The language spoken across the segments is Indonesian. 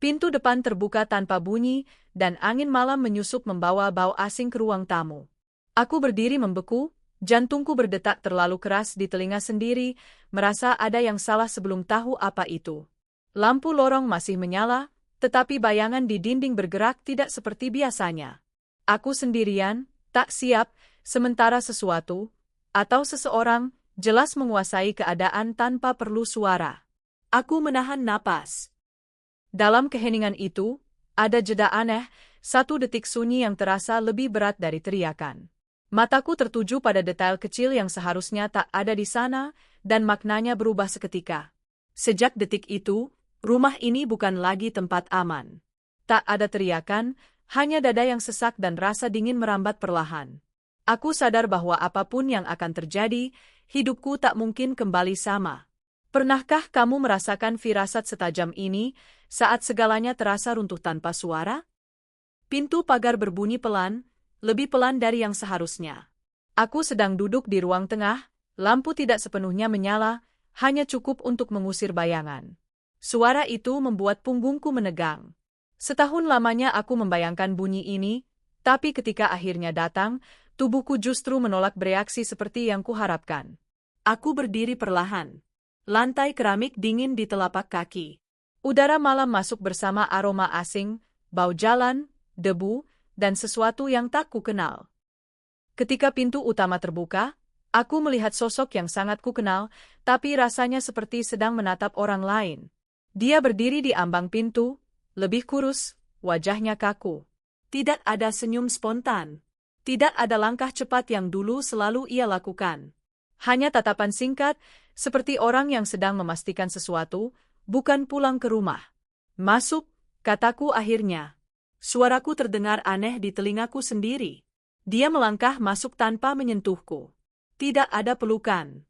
Pintu depan terbuka tanpa bunyi, dan angin malam menyusup membawa bau asing ke ruang tamu. Aku berdiri membeku, jantungku berdetak terlalu keras di telinga sendiri, merasa ada yang salah sebelum tahu apa itu. Lampu lorong masih menyala, tetapi bayangan di dinding bergerak tidak seperti biasanya. Aku sendirian, tak siap, sementara sesuatu, atau seseorang, jelas menguasai keadaan tanpa perlu suara. Aku menahan napas. Dalam keheningan itu, ada jeda aneh, 1 detik sunyi yang terasa lebih berat dari teriakan. Mataku tertuju pada detail kecil yang seharusnya tak ada di sana, dan maknanya berubah seketika. Sejak detik itu, rumah ini bukan lagi tempat aman. Tak ada teriakan, hanya dada yang sesak dan rasa dingin merambat perlahan. Aku sadar bahwa apapun yang akan terjadi, hidupku tak mungkin kembali sama. Pernahkah kamu merasakan firasat setajam ini, saat segalanya terasa runtuh tanpa suara? Pintu pagar berbunyi pelan, lebih pelan dari yang seharusnya. Aku sedang duduk di ruang tengah, lampu tidak sepenuhnya menyala, hanya cukup untuk mengusir bayangan. Suara itu membuat punggungku menegang. Setahun lamanya aku membayangkan bunyi ini, tapi ketika akhirnya datang, tubuhku justru menolak bereaksi seperti yang kuharapkan. Aku berdiri perlahan. Lantai keramik dingin di telapak kaki. Udara malam masuk bersama aroma asing, bau jalan, debu, dan sesuatu yang tak kukenal. Ketika pintu utama terbuka, aku melihat sosok yang sangat kukenal, tapi rasanya seperti sedang menatap orang lain. Dia berdiri di ambang pintu, lebih kurus, wajahnya kaku. Tidak ada senyum spontan. Tidak ada langkah cepat yang dulu selalu ia lakukan. Hanya tatapan singkat, seperti orang yang sedang memastikan sesuatu, bukan pulang ke rumah. Masuk, kataku akhirnya. Suaraku terdengar aneh di telingaku sendiri. Dia melangkah masuk tanpa menyentuhku. Tidak ada pelukan.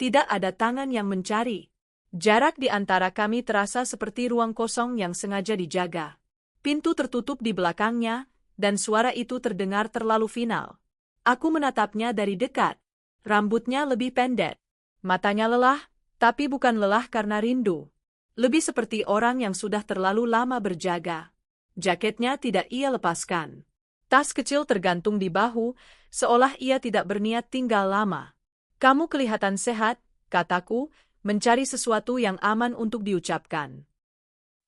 Tidak ada tangan yang mencari. Jarak di antara kami terasa seperti ruang kosong yang sengaja dijaga. Pintu tertutup di belakangnya, dan suara itu terdengar terlalu final. Aku menatapnya dari dekat. Rambutnya lebih pendek. Matanya lelah, tapi bukan lelah karena rindu. Lebih seperti orang yang sudah terlalu lama berjaga. Jaketnya tidak ia lepaskan. Tas kecil tergantung di bahu, seolah ia tidak berniat tinggal lama. Kamu kelihatan sehat, kataku, mencari sesuatu yang aman untuk diucapkan.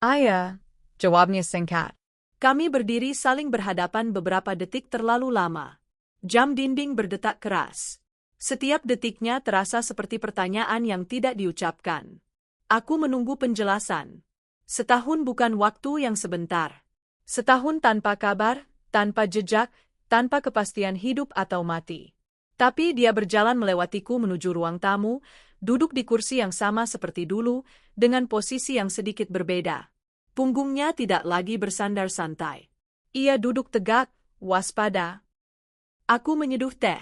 Ayah, jawabnya singkat. Kami berdiri saling berhadapan beberapa detik terlalu lama. Jam dinding berdetak keras. Setiap detiknya terasa seperti pertanyaan yang tidak diucapkan. Aku menunggu penjelasan. Setahun bukan waktu yang sebentar. Setahun tanpa kabar, tanpa jejak, tanpa kepastian hidup atau mati. Tapi dia berjalan melewatiku menuju ruang tamu, duduk di kursi yang sama seperti dulu, dengan posisi yang sedikit berbeda. Punggungnya tidak lagi bersandar santai. Ia duduk tegak, waspada. Aku menyeduh teh.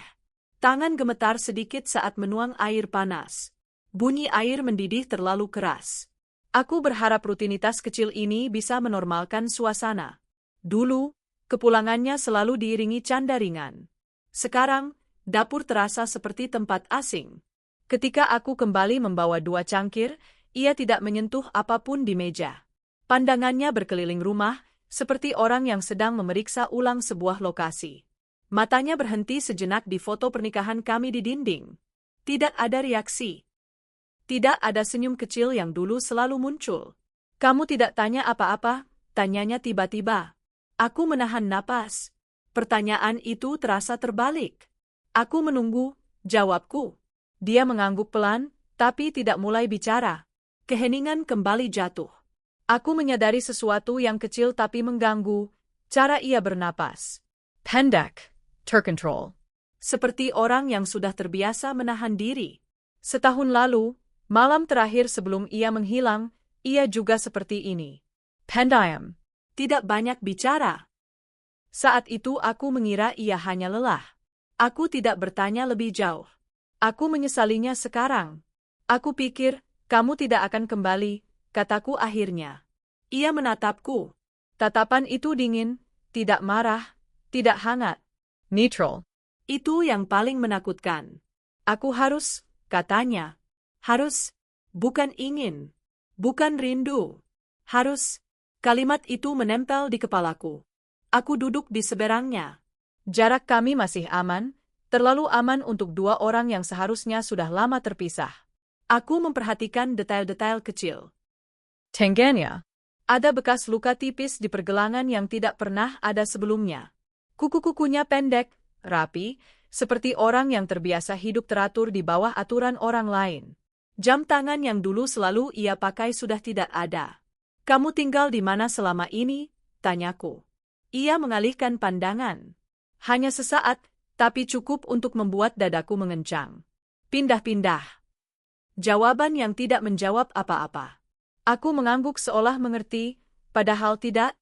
Tangan gemetar sedikit saat menuang air panas. Bunyi air mendidih terlalu keras. Aku berharap rutinitas kecil ini bisa menormalkan suasana. Dulu, kepulangannya selalu diiringi canda ringan. Sekarang, dapur terasa seperti tempat asing. Ketika aku kembali membawa 2 cangkir, ia tidak menyentuh apapun di meja. Pandangannya berkeliling rumah, seperti orang yang sedang memeriksa ulang sebuah lokasi. Matanya berhenti sejenak di foto pernikahan kami di dinding. Tidak ada reaksi. Tidak ada senyum kecil yang dulu selalu muncul. Kamu tidak tanya apa-apa, tanyanya tiba-tiba. Aku menahan napas. Pertanyaan itu terasa terbalik. Aku menunggu, jawabku. Dia mengangguk pelan, tapi tidak mulai bicara. Keheningan kembali jatuh. Aku menyadari sesuatu yang kecil tapi mengganggu, cara ia bernapas. Pendek. Terkontrol. Seperti orang yang sudah terbiasa menahan diri. Setahun lalu, malam terakhir sebelum ia menghilang, ia juga seperti ini. Pendiam. Tidak banyak bicara. Saat itu aku mengira ia hanya lelah. Aku tidak bertanya lebih jauh. Aku menyesalinya sekarang. Aku pikir, kamu tidak akan kembali, kataku akhirnya. Ia menatapku. Tatapan itu dingin, tidak marah, tidak hangat. Neutral. Itu yang paling menakutkan. Aku harus, katanya. Harus, bukan ingin. Bukan rindu. Harus, Kalimat itu menempel di kepalaku. Aku duduk di seberangnya. Jarak kami masih aman, terlalu aman untuk dua orang yang seharusnya sudah lama terpisah. Aku memperhatikan detail-detail kecil. Tengganya, ada bekas luka tipis di pergelangan yang tidak pernah ada sebelumnya. Kuku-kukunya pendek, rapi, seperti orang yang terbiasa hidup teratur di bawah aturan orang lain. Jam tangan yang dulu selalu ia pakai sudah tidak ada. Kamu tinggal di mana selama ini? Tanyaku. Ia mengalihkan pandangan. Hanya sesaat, tapi cukup untuk membuat dadaku mengencang. Pindah-pindah. Jawaban yang tidak menjawab apa-apa. Aku mengangguk seolah mengerti, padahal tidak.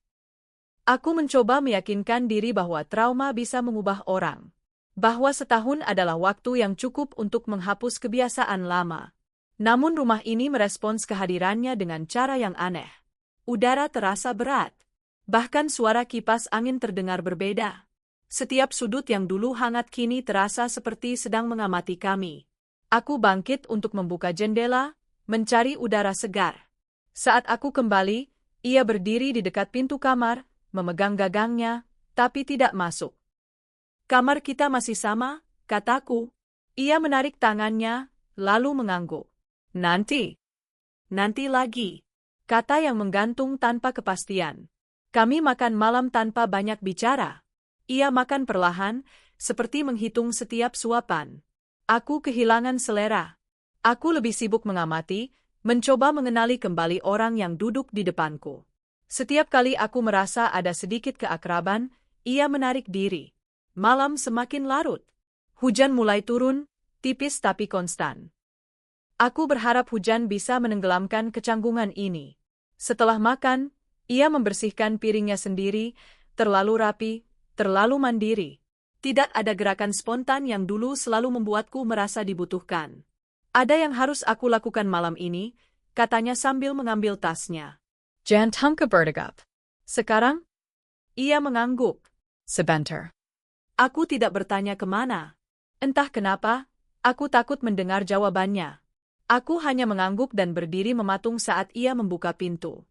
Aku mencoba meyakinkan diri bahwa trauma bisa mengubah orang. Bahwa setahun adalah waktu yang cukup untuk menghapus kebiasaan lama. Namun rumah ini merespons kehadirannya dengan cara yang aneh. Udara terasa berat. Bahkan suara kipas angin terdengar berbeda. Setiap sudut yang dulu hangat kini terasa seperti sedang mengamati kami. Aku bangkit untuk membuka jendela, mencari udara segar. Saat aku kembali, ia berdiri di dekat pintu kamar, memegang gagangnya, tapi tidak masuk. Kamar kita masih sama, kataku. Ia menarik tangannya, lalu mengangguk. Nanti lagi, kata yang menggantung tanpa kepastian. Kami makan malam tanpa banyak bicara. Ia makan perlahan, seperti menghitung setiap suapan. Aku kehilangan selera. Aku lebih sibuk mengamati, mencoba mengenali kembali orang yang duduk di depanku. Setiap kali aku merasa ada sedikit keakraban, ia menarik diri. Malam semakin larut. Hujan mulai turun, tipis tapi konstan. Aku berharap hujan bisa menenggelamkan kecanggungan ini. Setelah makan, ia membersihkan piringnya sendiri, terlalu rapi, terlalu mandiri. Tidak ada gerakan spontan yang dulu selalu membuatku merasa dibutuhkan. Ada yang harus aku lakukan malam ini, katanya sambil mengambil tasnya. Jangan berdegup. Sekarang? Ia mengangguk. Sebentar. Aku tidak bertanya kemana. Entah kenapa, aku takut mendengar jawabannya. Aku hanya mengangguk dan berdiri mematung saat ia membuka pintu.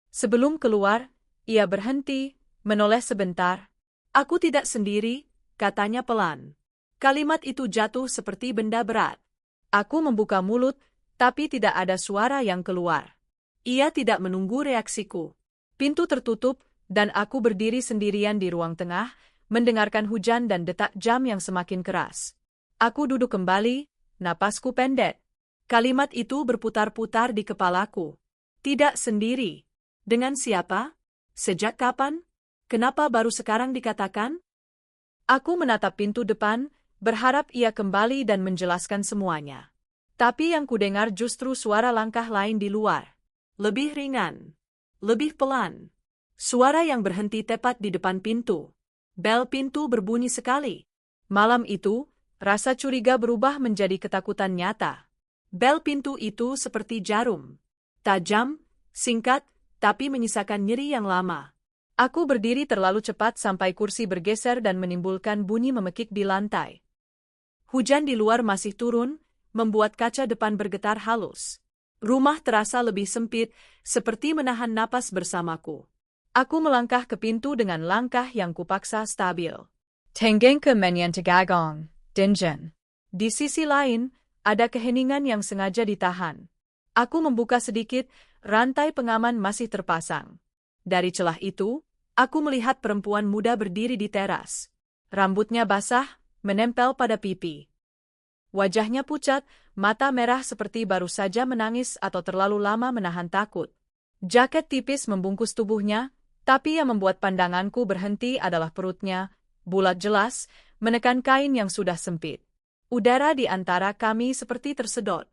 Sebelum keluar, ia berhenti, menoleh sebentar. Aku tidak sendiri, katanya pelan. Kalimat itu jatuh seperti benda berat. Aku membuka mulut, tapi tidak ada suara yang keluar. Ia tidak menunggu reaksiku. Pintu tertutup, dan aku berdiri sendirian di ruang tengah, mendengarkan hujan dan detak jam yang semakin keras. Aku duduk kembali, napasku pendek. Kalimat itu berputar-putar di kepalaku. Tidak sendiri. Dengan siapa? Sejak kapan? Kenapa baru sekarang dikatakan? Aku menatap pintu depan, berharap ia kembali dan menjelaskan semuanya. Tapi yang kudengar justru suara langkah lain di luar. Lebih ringan. Lebih pelan. Suara yang berhenti tepat di depan pintu. Bel pintu berbunyi sekali. Malam itu, rasa curiga berubah menjadi ketakutan nyata. Bel pintu itu seperti jarum. Tajam, singkat, tapi menyisakan nyeri yang lama. Aku berdiri terlalu cepat sampai kursi bergeser dan menimbulkan bunyi memekik di lantai. Hujan di luar masih turun, membuat kaca depan bergetar halus. Rumah terasa lebih sempit, seperti menahan napas bersamaku. Aku melangkah ke pintu dengan langkah yang kupaksa stabil. Tenggeng ke menyan tegagong, Dinjen. Di sisi lain, ada keheningan yang sengaja ditahan. Aku membuka sedikit, rantai pengaman masih terpasang. Dari celah itu, aku melihat perempuan muda berdiri di teras. Rambutnya basah, menempel pada pipi. Wajahnya pucat, mata merah seperti baru saja menangis atau terlalu lama menahan takut. Jaket tipis membungkus tubuhnya, tapi yang membuat pandanganku berhenti adalah perutnya, bulat jelas, menekan kain yang sudah sempit. Udara di antara kami seperti tersedot.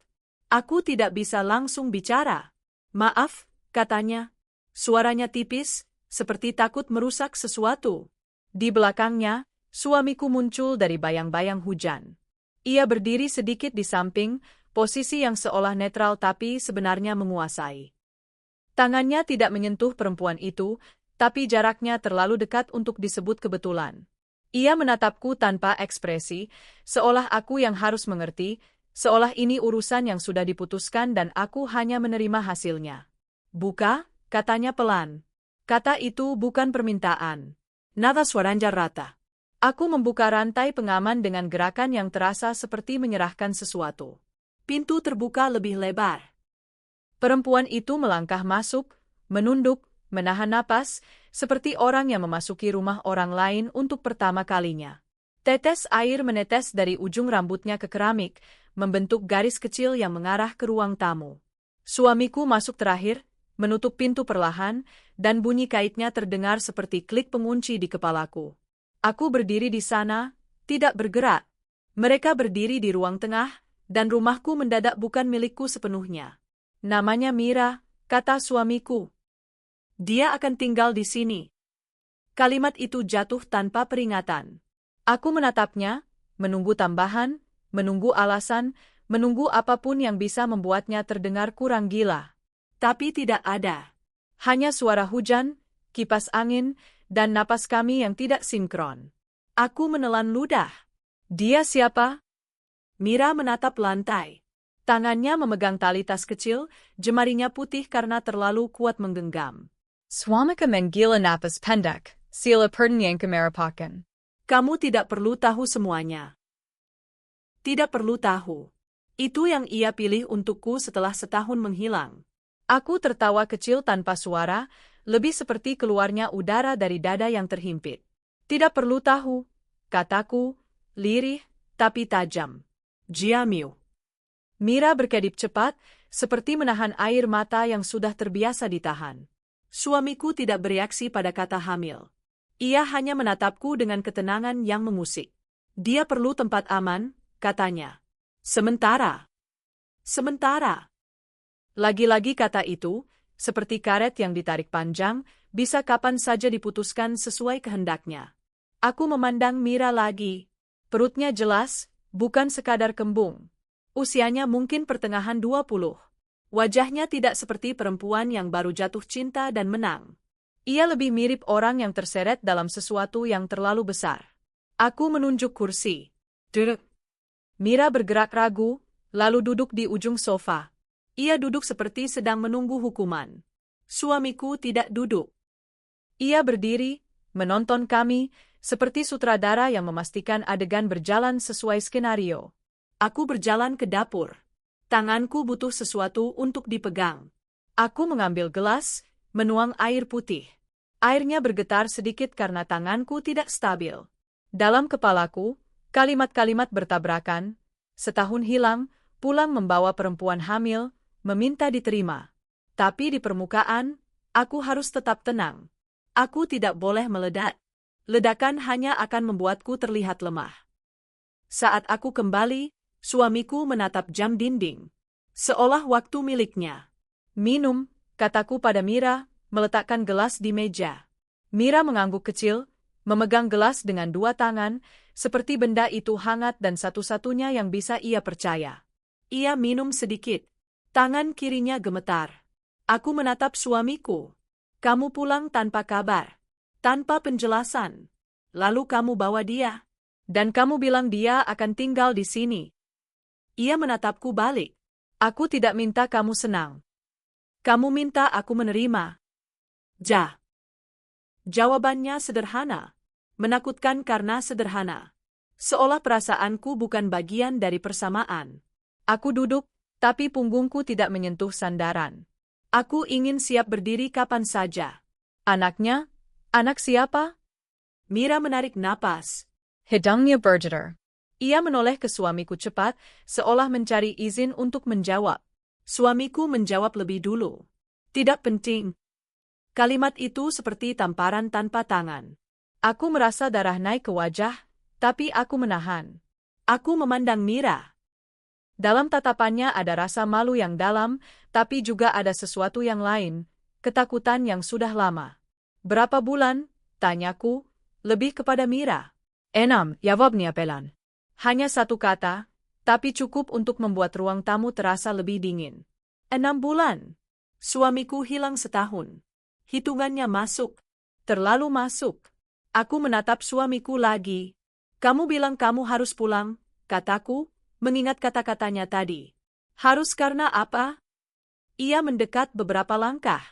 Aku tidak bisa langsung bicara. Maaf, katanya. Suaranya tipis, seperti takut merusak sesuatu. Di belakangnya, suamiku muncul dari bayang-bayang hujan. Ia berdiri sedikit di samping, posisi yang seolah netral tapi sebenarnya menguasai. Tangannya tidak menyentuh perempuan itu, tapi jaraknya terlalu dekat untuk disebut kebetulan. Ia menatapku tanpa ekspresi, seolah aku yang harus mengerti, seolah ini urusan yang sudah diputuskan dan aku hanya menerima hasilnya. Buka, katanya pelan. Kata itu bukan permintaan. Nada suaranya rata. Aku membuka rantai pengaman dengan gerakan yang terasa seperti menyerahkan sesuatu. Pintu terbuka lebih lebar. Perempuan itu melangkah masuk, menunduk, menahan napas, seperti orang yang memasuki rumah orang lain untuk pertama kalinya. Tetes air menetes dari ujung rambutnya ke keramik, membentuk garis kecil yang mengarah ke ruang tamu. Suamiku masuk terakhir, menutup pintu perlahan, dan bunyi kaitnya terdengar seperti klik pengunci di kepalaku. Aku berdiri di sana, tidak bergerak. Mereka berdiri di ruang tengah, dan rumahku mendadak bukan milikku sepenuhnya. Namanya Mira, kata suamiku. Dia akan tinggal di sini. Kalimat itu jatuh tanpa peringatan. Aku menatapnya, menunggu tambahan, menunggu alasan, menunggu apapun yang bisa membuatnya terdengar kurang gila. Tapi tidak ada. Hanya suara hujan, kipas angin, dan napas kami yang tidak sinkron. Aku menelan ludah. Dia siapa? Mira menatap lantai. Tangannya memegang tali tas kecil, jemarinya putih karena terlalu kuat menggenggam. Suamika menggila napas pendek, sila pertanyaan kemerapakan. Kamu tidak perlu tahu semuanya. Tidak perlu tahu. Itu yang ia pilih untukku setelah setahun menghilang. Aku tertawa kecil tanpa suara, lebih seperti keluarnya udara dari dada yang terhimpit. Tidak perlu tahu, kataku, lirih, tapi tajam. Jiamiu. Mira berkedip cepat, seperti menahan air mata yang sudah terbiasa ditahan. Suamiku tidak bereaksi pada kata hamil. Ia hanya menatapku dengan ketenangan yang mengusik. Dia perlu tempat aman, katanya. Sementara. Lagi-lagi kata itu, seperti karet yang ditarik panjang, bisa kapan saja diputuskan sesuai kehendaknya. Aku memandang Mira lagi. Perutnya jelas, bukan sekadar kembung. Usianya mungkin pertengahan 20. Wajahnya tidak seperti perempuan yang baru jatuh cinta dan menang. Ia lebih mirip orang yang terseret dalam sesuatu yang terlalu besar. Aku menunjuk kursi. Duduk. Mira bergerak ragu, lalu duduk di ujung sofa. Ia duduk seperti sedang menunggu hukuman. Suamiku tidak duduk. Ia berdiri, menonton kami, seperti sutradara yang memastikan adegan berjalan sesuai skenario. Aku berjalan ke dapur. Tanganku butuh sesuatu untuk dipegang. Aku mengambil gelas, menuang air putih. Airnya bergetar sedikit karena tanganku tidak stabil. Dalam kepalaku, kalimat-kalimat bertabrakan. Setahun hilang, pulang membawa perempuan hamil, meminta diterima. Tapi di permukaan, aku harus tetap tenang. Aku tidak boleh meledak. Ledakan hanya akan membuatku terlihat lemah. Saat aku kembali, suamiku menatap jam dinding. Seolah waktu miliknya. Minum, kataku pada Mira, meletakkan gelas di meja. Mira mengangguk kecil, memegang gelas dengan dua tangan, seperti benda itu hangat dan satu-satunya yang bisa ia percaya. Ia minum sedikit. Tangan kirinya gemetar. Aku menatap suamiku. Kamu pulang tanpa kabar. Tanpa penjelasan. Lalu kamu bawa dia. Dan kamu bilang dia akan tinggal di sini. Ia menatapku balik. Aku tidak minta kamu senang. Kamu minta aku menerima. Jawabannya sederhana. Menakutkan karena sederhana. Seolah perasaanku bukan bagian dari persamaan. Aku duduk, tapi punggungku tidak menyentuh sandaran. Aku ingin siap berdiri kapan saja. Anaknya? Anak siapa? Mira menarik napas. Hidungnya bergetar. Ia menoleh ke suamiku cepat, seolah mencari izin untuk menjawab. Suamiku menjawab lebih dulu. Tidak penting. Kalimat itu seperti tamparan tanpa tangan. Aku merasa darah naik ke wajah, tapi aku menahan. Aku memandang Mira. Dalam tatapannya ada rasa malu yang dalam, tapi juga ada sesuatu yang lain, ketakutan yang sudah lama. Berapa bulan? Tanyaku, lebih kepada Mira. 6, jawabnya pelan. Hanya satu kata, tapi cukup untuk membuat ruang tamu terasa lebih dingin. 6 bulan. Suamiku hilang setahun. Hitungannya masuk. Terlalu masuk. Aku menatap suamiku lagi. Kamu bilang kamu harus pulang, kataku, mengingat kata-katanya tadi. Harus karena apa? Ia mendekat beberapa langkah.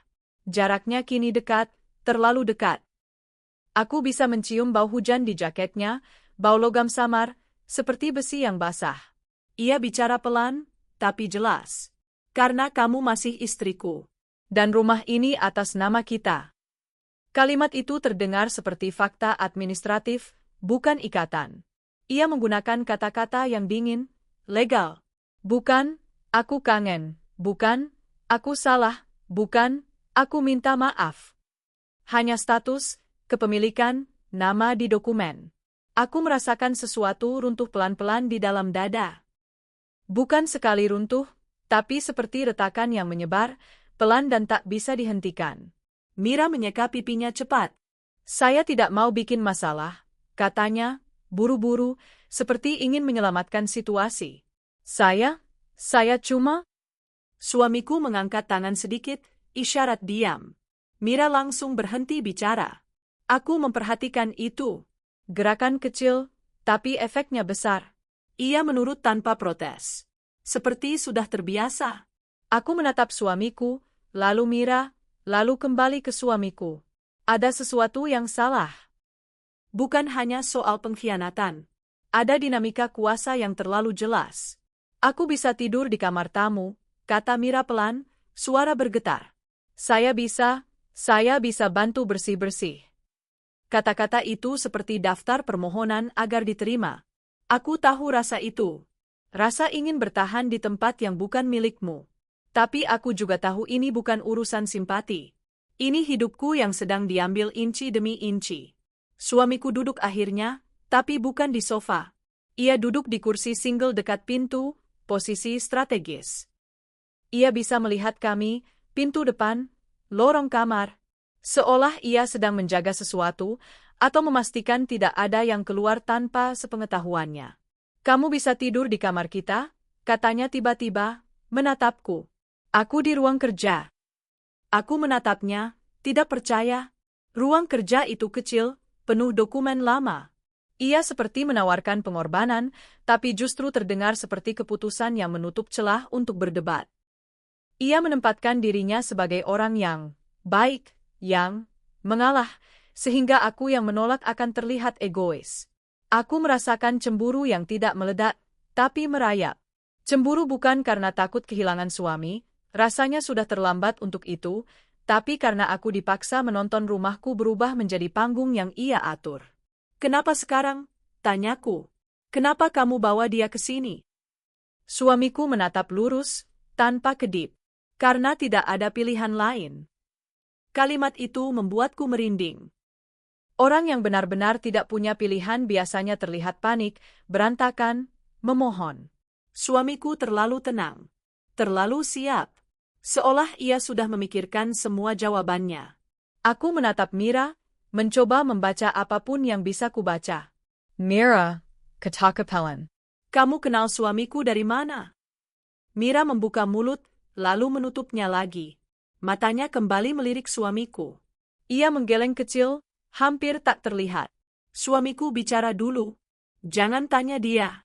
Jaraknya kini dekat, terlalu dekat. Aku bisa mencium bau hujan di jaketnya, bau logam samar, seperti besi yang basah. Ia bicara pelan, tapi jelas. Karena kamu masih istriku. Dan rumah ini atas nama kita. Kalimat itu terdengar seperti fakta administratif, bukan ikatan. Ia menggunakan kata-kata yang dingin, legal. Bukan, aku kangen. Bukan, aku salah. Bukan, aku minta maaf. Hanya status, kepemilikan, nama di dokumen. Aku merasakan sesuatu runtuh pelan-pelan di dalam dada. Bukan sekali runtuh, tapi seperti retakan yang menyebar, pelan dan tak bisa dihentikan. Mira menyeka pipinya cepat. Saya tidak mau bikin masalah, katanya, buru-buru, seperti ingin menyelamatkan situasi. Saya cuma... Suamiku mengangkat tangan sedikit, isyarat diam. Mira langsung berhenti bicara. Aku memperhatikan itu. Gerakan kecil, tapi efeknya besar. Ia menurut tanpa protes. Seperti sudah terbiasa. Aku menatap suamiku, lalu Mira, lalu kembali ke suamiku. Ada sesuatu yang salah. Bukan hanya soal pengkhianatan. Ada dinamika kuasa yang terlalu jelas. Aku bisa tidur di kamar tamu, kata Mira pelan, suara bergetar. Saya bisa bantu bersih-bersih. Kata-kata itu seperti daftar permohonan agar diterima. Aku tahu rasa itu. Rasa ingin bertahan di tempat yang bukan milikmu. Tapi aku juga tahu ini bukan urusan simpati. Ini hidupku yang sedang diambil inci demi inci. Suamiku duduk akhirnya, tapi bukan di sofa. Ia duduk di kursi single dekat pintu, posisi strategis. Ia bisa melihat kami, pintu depan, lorong kamar. Seolah ia sedang menjaga sesuatu, atau memastikan tidak ada yang keluar tanpa sepengetahuannya. Kamu bisa tidur di kamar kita? Katanya tiba-tiba, menatapku. Aku di ruang kerja. Aku menatapnya, tidak percaya. Ruang kerja itu kecil, penuh dokumen lama. Ia seperti menawarkan pengorbanan, tapi justru terdengar seperti keputusan yang menutup celah untuk berdebat. Ia menempatkan dirinya sebagai orang yang baik, yang mengalah, sehingga aku yang menolak akan terlihat egois. Aku merasakan cemburu yang tidak meledak, tapi merayap. Cemburu bukan karena takut kehilangan suami, rasanya sudah terlambat untuk itu, tapi karena aku dipaksa menonton rumahku berubah menjadi panggung yang ia atur. Kenapa sekarang? Tanyaku. Kenapa kamu bawa dia ke sini? Suamiku menatap lurus, tanpa kedip. Karena tidak ada pilihan lain. Kalimat itu membuatku merinding. Orang yang benar-benar tidak punya pilihan biasanya terlihat panik, berantakan, memohon. Suamiku terlalu tenang. Terlalu siap. Seolah ia sudah memikirkan semua jawabannya. Aku menatap Mira, mencoba membaca apapun yang bisa kubaca. Mira, katakapelan. Kamu kenal suamiku dari mana? Mira membuka mulut, lalu menutupnya lagi. Matanya kembali melirik suamiku. Ia menggeleng kecil, hampir tak terlihat. Suamiku bicara dulu. Jangan tanya dia.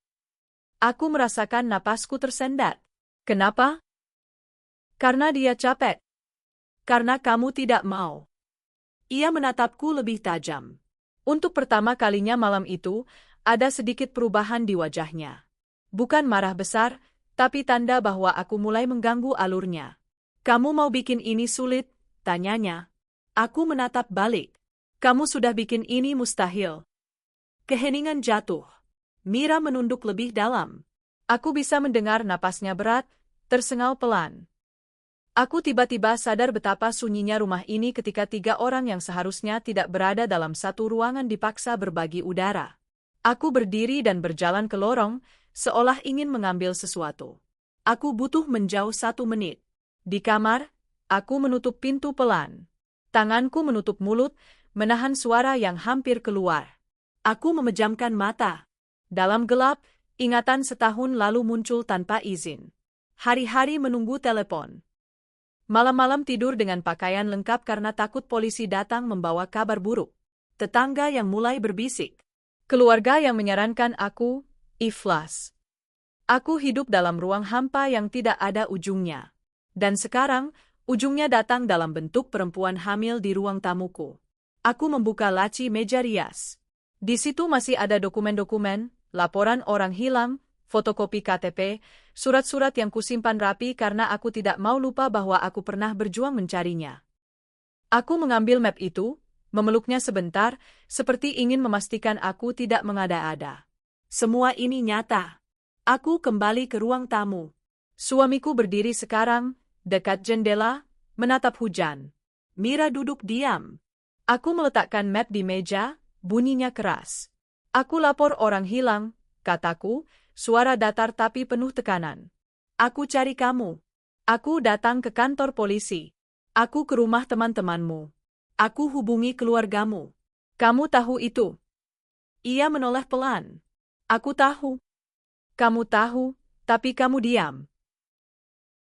Aku merasakan napasku tersendat. Kenapa? Karena dia capek. Karena kamu tidak mau. Ia menatapku lebih tajam. Untuk pertama kalinya malam itu, ada sedikit perubahan di wajahnya. Bukan marah besar, tapi tanda bahwa aku mulai mengganggu alurnya. Kamu mau bikin ini sulit? Tanyanya. Aku menatap balik. Kamu sudah bikin ini mustahil. Keheningan jatuh. Mira menunduk lebih dalam. Aku bisa mendengar napasnya berat, tersengal pelan. Aku tiba-tiba sadar betapa sunyinya rumah ini ketika 3 orang yang seharusnya tidak berada dalam satu ruangan dipaksa berbagi udara. Aku berdiri dan berjalan ke lorong, seolah ingin mengambil sesuatu. Aku butuh menjauh 1 menit. Di kamar, aku menutup pintu pelan. Tanganku menutup mulut, menahan suara yang hampir keluar. Aku memejamkan mata. Dalam gelap, ingatan setahun lalu muncul tanpa izin. Hari-hari menunggu telepon. Malam-malam tidur dengan pakaian lengkap karena takut polisi datang membawa kabar buruk. Tetangga yang mulai berbisik. Keluarga yang menyarankan aku, iflas. Aku hidup dalam ruang hampa yang tidak ada ujungnya. Dan sekarang, Ujungnya datang dalam bentuk perempuan hamil di ruang tamuku. Aku membuka laci meja rias. Di situ masih ada dokumen-dokumen, laporan orang hilang, fotokopi KTP, surat-surat yang kusimpan rapi karena aku tidak mau lupa bahwa aku pernah berjuang mencarinya. Aku mengambil map itu, memeluknya sebentar, seperti ingin memastikan aku tidak mengada-ada. Semua ini nyata. Aku kembali ke ruang tamu. Suamiku berdiri sekarang, dekat jendela, menatap hujan. Mira duduk diam. Aku meletakkan map di meja, bunyinya keras. Aku lapor orang hilang, kataku, suara datar tapi penuh tekanan. Aku cari kamu. Aku datang ke kantor polisi. Aku ke rumah teman-temanmu. Aku hubungi keluargamu. Kamu tahu itu? Ia menoleh pelan. Aku tahu. Kamu tahu, tapi kamu diam.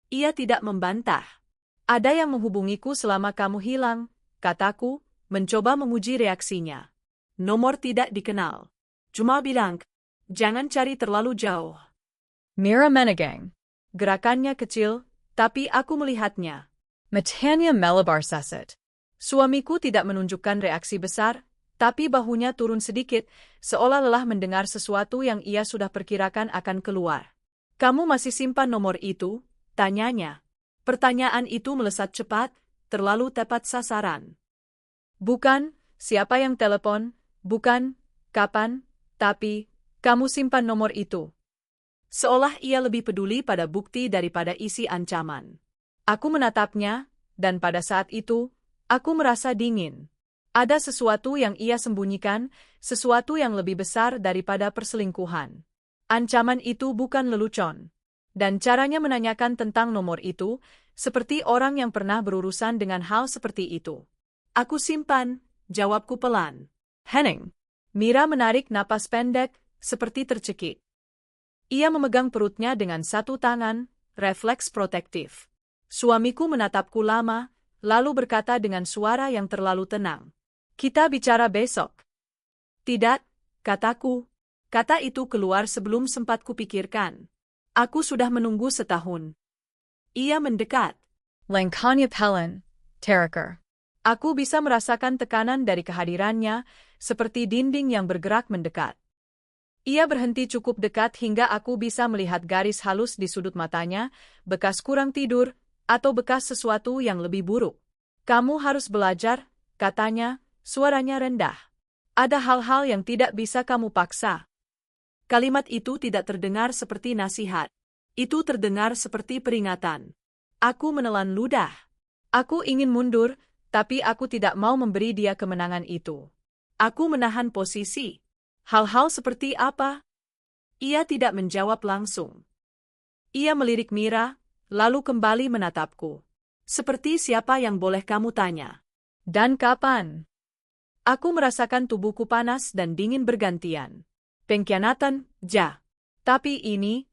Ia tidak membantah. Ada yang menghubungiku selama kamu hilang, kataku, mencoba menguji reaksinya. Nomor tidak dikenal. Cuma bilang, jangan cari terlalu jauh. Mira menegang. Gerakannya kecil, tapi aku melihatnya. Matanya melebar saset. Suamiku tidak menunjukkan reaksi besar, tapi bahunya turun sedikit, seolah lelah mendengar sesuatu yang ia sudah perkirakan akan keluar. Kamu masih simpan nomor itu? Tanyanya. Pertanyaan itu melesat cepat, terlalu tepat sasaran. Bukan, siapa yang telepon, bukan, kapan, tapi, kamu simpan nomor itu. Seolah ia lebih peduli pada bukti daripada isi ancaman. Aku menatapnya, dan pada saat itu, aku merasa dingin. Ada sesuatu yang ia sembunyikan, sesuatu yang lebih besar daripada perselingkuhan. Ancaman itu bukan lelucon. Dan caranya menanyakan tentang nomor itu, seperti orang yang pernah berurusan dengan hal seperti itu. Aku simpan, jawabku pelan. Henning. Mira menarik napas pendek, seperti tercekik. Ia memegang perutnya dengan satu tangan, refleks protektif. Suamiku menatapku lama, lalu berkata dengan suara yang terlalu tenang. Kita bicara besok. Tidak, kataku. Kata itu keluar sebelum sempat kupikirkan. Aku sudah menunggu setahun. Ia mendekat. Langkahnya pelan, terakhir. Aku bisa merasakan tekanan dari kehadirannya, seperti dinding yang bergerak mendekat. Ia berhenti cukup dekat hingga aku bisa melihat garis halus di sudut matanya, bekas kurang tidur, atau bekas sesuatu yang lebih buruk. Kamu harus belajar, katanya, suaranya rendah. Ada hal-hal yang tidak bisa kamu paksa. Kalimat itu tidak terdengar seperti nasihat. Itu terdengar seperti peringatan. Aku menelan ludah. Aku ingin mundur, tapi aku tidak mau memberi dia kemenangan itu. Aku menahan posisi. Hal-hal seperti apa? Ia tidak menjawab langsung. Ia melirik Mira, lalu kembali menatapku. Seperti siapa yang boleh kamu tanya? Dan kapan? Aku merasakan tubuhku panas dan dingin bergantian. Pengkhianatan, ja. Tapi ini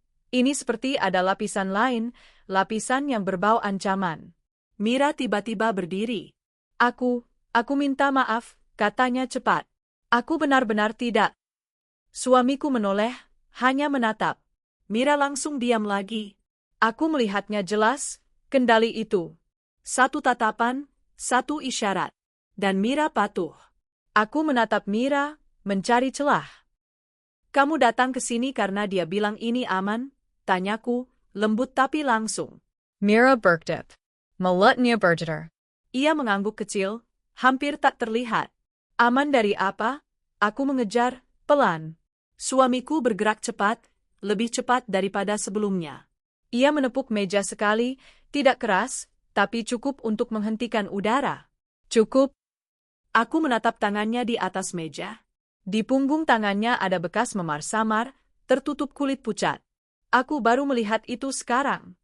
seperti ada lapisan lain, lapisan yang berbau ancaman. Mira tiba-tiba berdiri. Aku minta maaf, katanya cepat. Aku benar-benar tidak. Suamiku menoleh, hanya menatap. Mira langsung diam lagi. Aku melihatnya jelas, kendali itu. Satu tatapan, satu isyarat. Dan Mira patuh. Aku menatap Mira, mencari celah. Kamu datang ke sini karena dia bilang ini aman? Tanyaku, lembut tapi langsung. Mira berkedip. Mulutnya bergetar. Ia mengangguk kecil, hampir tak terlihat. Aman dari apa? Aku mengejar, pelan. Suamiku bergerak cepat, lebih cepat daripada sebelumnya. Ia menepuk meja sekali, tidak keras, tapi cukup untuk menghentikan udara. Cukup. Aku menatap tangannya di atas meja. Di punggung tangannya ada bekas memar samar, tertutup kulit pucat. Aku baru melihat itu sekarang.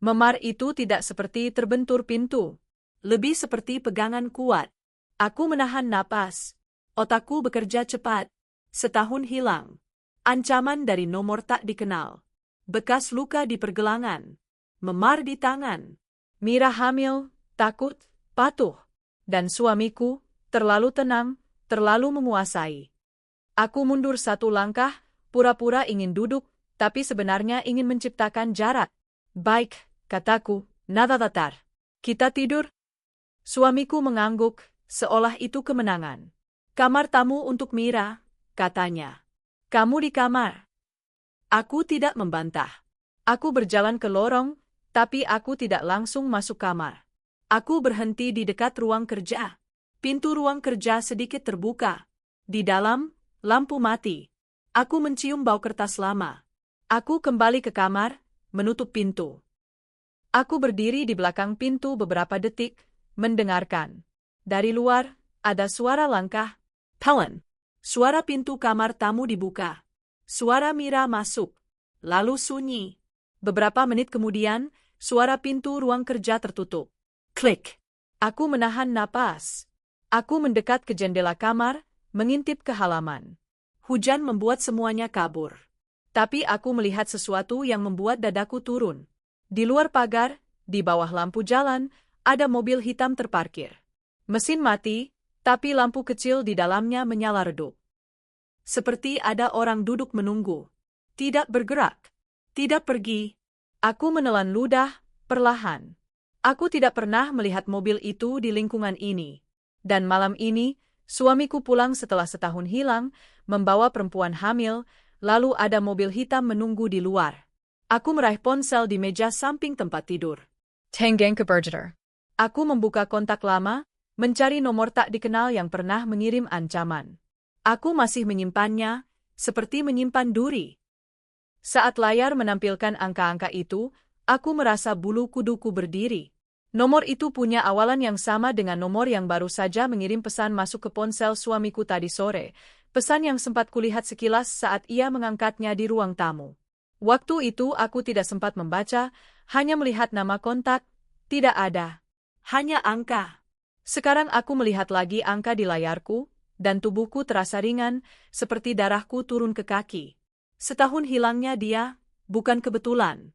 Memar itu tidak seperti terbentur pintu. Lebih seperti pegangan kuat. Aku menahan napas. Otakku bekerja cepat. Setahun hilang. Ancaman dari nomor tak dikenal. Bekas luka di pergelangan. Memar di tangan. Mira hamil, takut, patuh. Dan suamiku, terlalu tenang, terlalu menguasai. Aku mundur satu langkah, pura-pura ingin duduk, tapi sebenarnya ingin menciptakan jarak. Baik, kataku, nada datar. Kita tidur? Suamiku mengangguk, seolah itu kemenangan. Kamar tamu untuk Mira, katanya. Kamu di kamar. Aku tidak membantah. Aku berjalan ke lorong, tapi aku tidak langsung masuk kamar. Aku berhenti di dekat ruang kerja. Pintu ruang kerja sedikit terbuka. Di dalam, lampu mati. Aku mencium bau kertas lama. Aku kembali ke kamar, menutup pintu. Aku berdiri di belakang pintu beberapa detik, mendengarkan. Dari luar, ada suara langkah. Pelan. Suara pintu kamar tamu dibuka. Suara Mira masuk. Lalu sunyi. Beberapa menit kemudian, suara pintu ruang kerja tertutup. Klik. Aku menahan napas. Aku mendekat ke jendela kamar, mengintip ke halaman. Hujan membuat semuanya kabur. Tapi aku melihat sesuatu yang membuat dadaku turun. Di luar pagar, di bawah lampu jalan, ada mobil hitam terparkir. Mesin mati, tapi lampu kecil di dalamnya menyala redup. Seperti ada orang duduk menunggu. Tidak bergerak. Tidak pergi. Aku menelan ludah, perlahan. Aku tidak pernah melihat mobil itu di lingkungan ini. Dan malam ini, suamiku pulang setelah setahun hilang, membawa perempuan hamil, lalu ada mobil hitam menunggu di luar. Aku meraih ponsel di meja samping tempat tidur. Tenggeng ke Bergeter. Aku membuka kontak lama, mencari nomor tak dikenal yang pernah mengirim ancaman. Aku masih menyimpannya, seperti menyimpan duri. Saat layar menampilkan angka-angka itu, aku merasa bulu kuduku berdiri. Nomor itu punya awalan yang sama dengan nomor yang baru saja mengirim pesan masuk ke ponsel suamiku tadi sore, pesan yang sempat kulihat sekilas saat ia mengangkatnya di ruang tamu. Waktu itu aku tidak sempat membaca, hanya melihat nama kontak, tidak ada. Hanya angka. Sekarang aku melihat lagi angka di layarku, dan tubuhku terasa ringan, seperti darahku turun ke kaki. Setahun hilangnya dia, bukan kebetulan.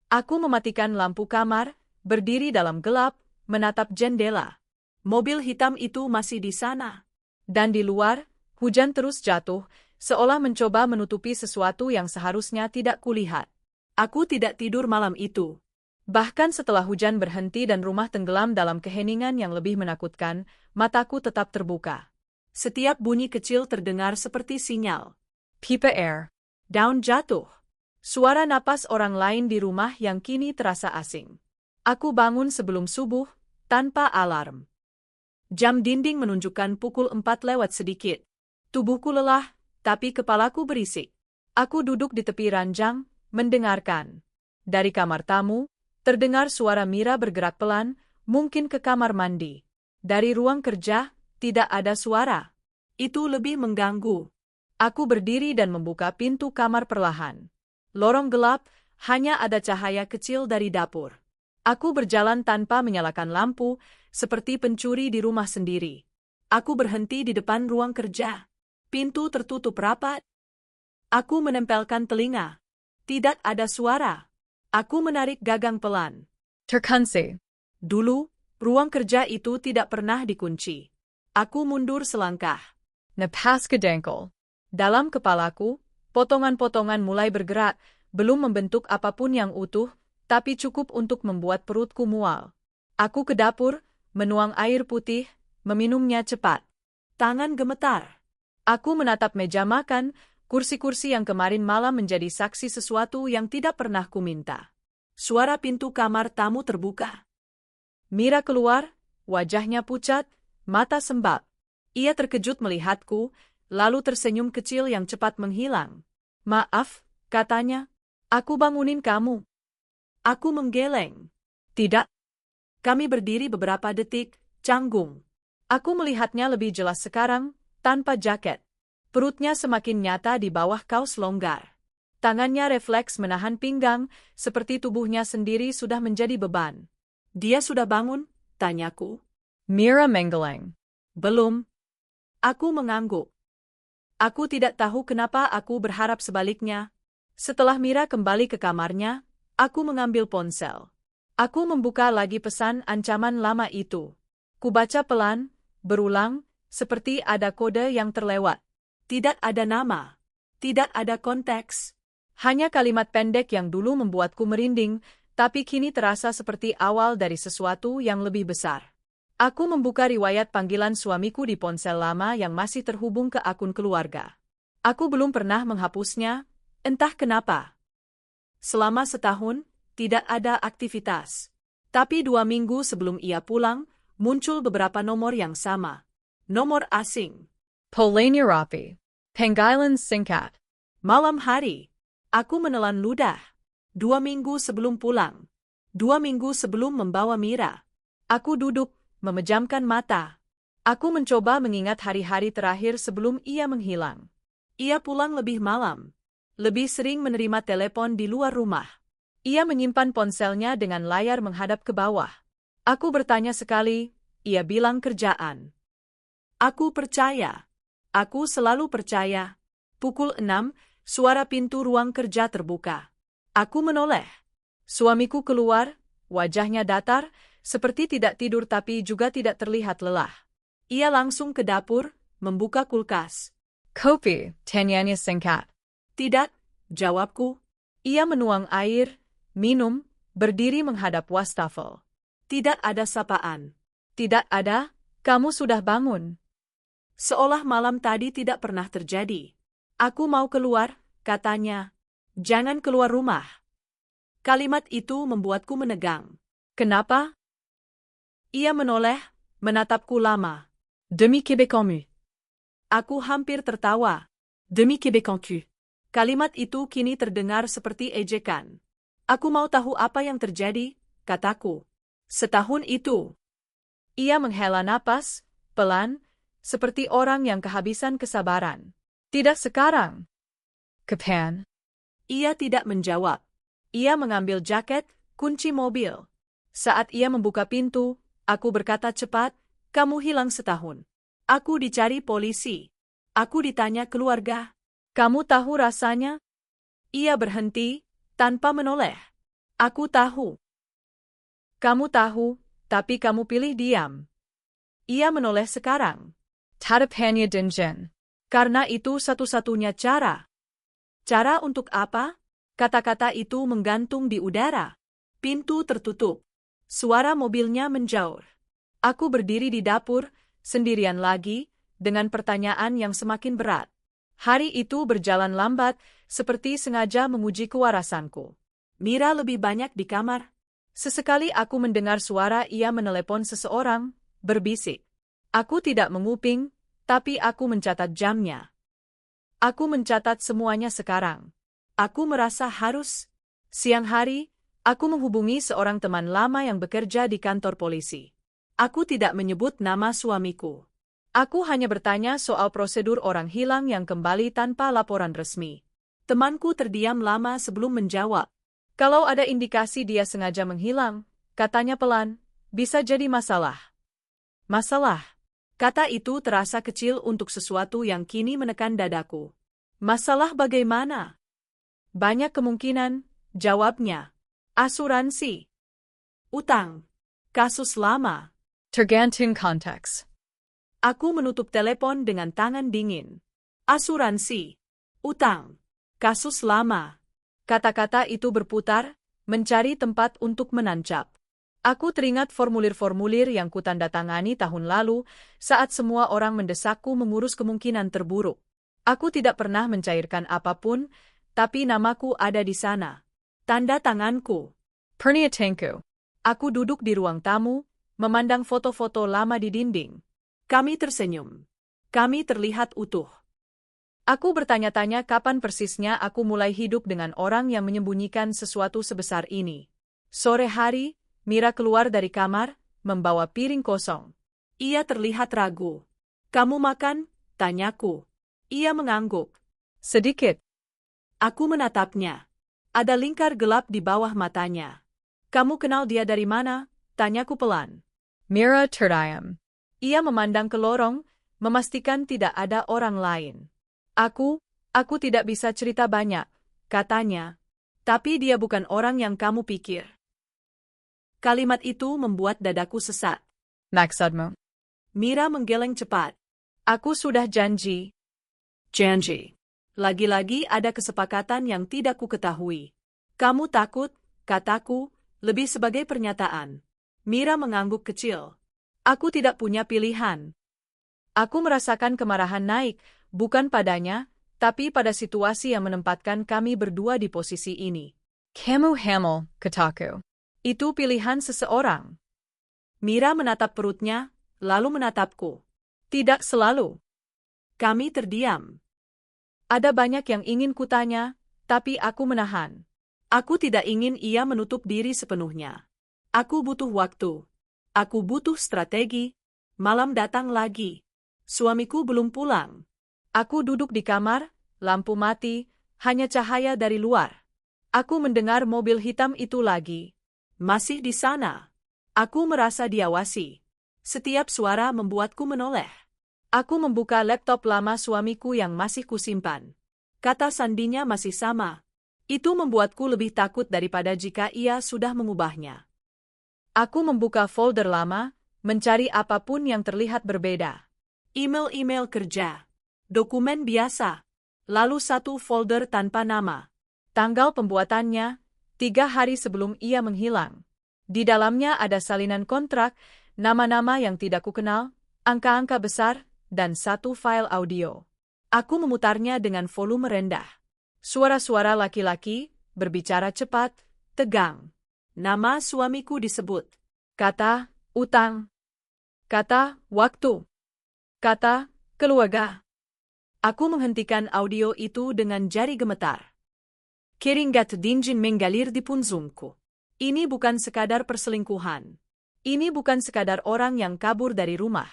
Aku mematikan lampu kamar, berdiri dalam gelap, menatap jendela. Mobil hitam itu masih di sana. Dan di luar, hujan terus jatuh, seolah mencoba menutupi sesuatu yang seharusnya tidak kulihat. Aku tidak tidur malam itu. Bahkan setelah hujan berhenti dan rumah tenggelam dalam keheningan yang lebih menakutkan, mataku tetap terbuka. Setiap bunyi kecil terdengar seperti sinyal. Pipa air. Daun jatuh. Suara napas orang lain di rumah yang kini terasa asing. Aku bangun sebelum subuh, tanpa alarm. Jam dinding menunjukkan pukul 4 lewat sedikit. Tubuhku lelah, tapi kepalaku berisik. Aku duduk di tepi ranjang, mendengarkan. Dari kamar tamu, terdengar suara Mira bergerak pelan, mungkin ke kamar mandi. Dari ruang kerja, tidak ada suara. Itu lebih mengganggu. Aku berdiri dan membuka pintu kamar perlahan. Lorong gelap, hanya ada cahaya kecil dari dapur. Aku berjalan tanpa menyalakan lampu, seperti pencuri di rumah sendiri. Aku berhenti di depan ruang kerja. Pintu tertutup rapat. Aku menempelkan telinga. Tidak ada suara. Aku menarik gagang pelan. Terkunci. Dulu, ruang kerja itu tidak pernah dikunci. Aku mundur selangkah. Napas kedengkol. Dalam kepalaku, potongan-potongan mulai bergerak, belum membentuk apapun yang utuh, tapi cukup untuk membuat perutku mual. Aku ke dapur, menuang air putih, meminumnya cepat. Tangan gemetar. Aku menatap meja makan, kursi-kursi yang kemarin malam menjadi saksi sesuatu yang tidak pernah kuminta. Suara pintu kamar tamu terbuka. Mira keluar, wajahnya pucat, mata sembab. Ia terkejut melihatku, lalu tersenyum kecil yang cepat menghilang. Maaf, katanya. Aku bangunin kamu. Aku menggeleng. Tidak. Kami berdiri beberapa detik, canggung. Aku melihatnya lebih jelas sekarang, tanpa jaket. Perutnya semakin nyata di bawah kaos longgar. Tangannya refleks menahan pinggang, seperti tubuhnya sendiri sudah menjadi beban. Dia sudah bangun? Tanyaku. Mira menggeleng. Belum. Aku mengangguk. Aku tidak tahu kenapa aku berharap sebaliknya. Setelah Mira kembali ke kamarnya, aku mengambil ponsel. Aku membuka lagi pesan ancaman lama itu. Kubaca pelan, berulang, seperti ada kode yang terlewat. Tidak ada nama. Tidak ada konteks. Hanya kalimat pendek yang dulu membuatku merinding, Tapi kini terasa seperti awal dari sesuatu yang lebih besar. Aku membuka riwayat panggilan suamiku di ponsel lama yang masih terhubung ke akun keluarga. Aku belum pernah menghapusnya, entah kenapa. Selama setahun, tidak ada aktivitas. Tapi 2 minggu sebelum ia pulang, muncul beberapa nomor yang sama. Nomor asing. Polanya Rapi. Panggilan singkat. Malam hari. Aku menelan ludah. 2 minggu sebelum pulang. 2 minggu sebelum membawa Mira. Aku duduk, memejamkan mata. Aku mencoba mengingat hari-hari terakhir sebelum ia menghilang. Ia pulang lebih malam. Lebih sering menerima telepon di luar rumah. Ia menyimpan ponselnya dengan layar menghadap ke bawah. Aku bertanya sekali, ia bilang kerjaan. Aku percaya. Aku selalu percaya. Pukul 6, suara pintu ruang kerja terbuka. Aku menoleh. Suamiku keluar, wajahnya datar, seperti tidak tidur tapi juga tidak terlihat lelah. Ia langsung ke dapur, membuka kulkas. Kopi, tanyanya singkat. Tidak, jawabku. Ia menuang air, minum, berdiri menghadap wastafel. Tidak ada sapaan. Tidak ada, kamu sudah bangun. Seolah malam tadi tidak pernah terjadi. Aku mau keluar, katanya. Jangan keluar rumah. Kalimat itu membuatku menegang. Kenapa? Ia menoleh, menatapku lama. Demi Québécois. Aku hampir tertawa. Demi Québécois. Kalimat itu kini terdengar seperti ejekan. Aku mau tahu apa yang terjadi, kataku. Setahun itu. Ia menghela napas, pelan, seperti orang yang kehabisan kesabaran. Tidak sekarang. Kapan? Ia tidak menjawab. Ia mengambil jaket, kunci mobil. Saat ia membuka pintu, aku berkata cepat, kamu hilang setahun. Aku dicari polisi. Aku ditanya keluarga. Kamu tahu rasanya? Ia berhenti, tanpa menoleh. Aku tahu. Kamu tahu, tapi kamu pilih diam. Ia menoleh sekarang. Tadapannya Dinjen. Karena itu satu-satunya cara. Cara untuk apa? Kata-kata itu menggantung di udara. Pintu tertutup. Suara mobilnya menjauh. Aku berdiri di dapur, sendirian lagi, dengan pertanyaan yang semakin berat. Hari itu berjalan lambat, seperti sengaja menguji kewarasanku. Mira lebih banyak di kamar. Sesekali aku mendengar suara ia menelepon seseorang, berbisik. Aku tidak menguping, tapi aku mencatat jamnya. Aku mencatat semuanya sekarang. Aku merasa harus. Siang hari, aku menghubungi seorang teman lama yang bekerja di kantor polisi. Aku tidak menyebut nama suamiku. Aku hanya bertanya soal prosedur orang hilang yang kembali tanpa laporan resmi. Temanku terdiam lama sebelum menjawab. Kalau ada indikasi dia sengaja menghilang, katanya pelan, bisa jadi masalah. Masalah. Kata itu terasa kecil untuk sesuatu yang kini menekan dadaku. Masalah bagaimana? Banyak kemungkinan, jawabnya. Asuransi. Utang. Kasus lama. Tergantung konteks. Aku menutup telepon dengan tangan dingin. Asuransi. Utang. Kasus lama. Kata-kata itu berputar, mencari tempat untuk menancap. Aku teringat formulir-formulir yang kutandatangani tahun lalu saat semua orang mendesakku mengurus kemungkinan terburuk. Aku tidak pernah mencairkan apapun, tapi namaku ada di sana. Tanda tanganku. Perniatanku. Aku duduk di ruang tamu, memandang foto-foto lama di dinding. Kami tersenyum. Kami terlihat utuh. Aku bertanya-tanya kapan persisnya aku mulai hidup dengan orang yang menyembunyikan sesuatu sebesar ini. Sore hari, Mira keluar dari kamar, membawa piring kosong. Ia terlihat ragu. Kamu makan? Tanyaku. Ia mengangguk. Sedikit. Aku menatapnya. Ada lingkar gelap di bawah matanya. Kamu kenal dia dari mana? Tanyaku pelan. Mira terdiam. Ia memandang ke lorong, memastikan tidak ada orang lain. Aku tidak bisa cerita banyak, katanya. Tapi dia bukan orang yang kamu pikir. Kalimat itu membuat dadaku sesak. Maksudmu? Mira menggeleng cepat. Aku sudah janji. Janji. Lagi-lagi ada kesepakatan yang tidak ku ketahui. Kamu takut, kataku, lebih sebagai pernyataan. Mira mengangguk kecil. Aku tidak punya pilihan. Aku merasakan kemarahan naik, bukan padanya, tapi pada situasi yang menempatkan kami berdua di posisi ini. Kamu hamil, kataku. Itu pilihan seseorang. Mira menatap perutnya, lalu menatapku. Tidak selalu. Kami terdiam. Ada banyak yang ingin kutanya, tapi aku menahan. Aku tidak ingin ia menutup diri sepenuhnya. Aku butuh waktu. Aku butuh strategi. Malam datang lagi. Suamiku belum pulang. Aku duduk di kamar, lampu mati, hanya cahaya dari luar. Aku mendengar mobil hitam itu lagi. Masih di sana. Aku merasa diawasi. Setiap suara membuatku menoleh. Aku membuka laptop lama suamiku yang masih kusimpan. Kata sandinya masih sama. Itu membuatku lebih takut daripada jika ia sudah mengubahnya. Aku membuka folder lama, mencari apapun yang terlihat berbeda. Email-email kerja. Dokumen biasa. Lalu satu folder tanpa nama. Tanggal pembuatannya, 3 hari sebelum ia menghilang. Di dalamnya ada salinan kontrak, nama-nama yang tidak kukenal, angka-angka besar, dan satu file audio. Aku memutarnya dengan volume rendah. Suara-suara laki-laki, berbicara cepat, tegang. Nama suamiku disebut. Kata, utang. Kata, waktu. Kata, keluarga. Aku menghentikan audio itu dengan jari gemetar. Keringat dingin mengalir di punggungku. Ini bukan sekadar perselingkuhan. Ini bukan sekadar orang yang kabur dari rumah.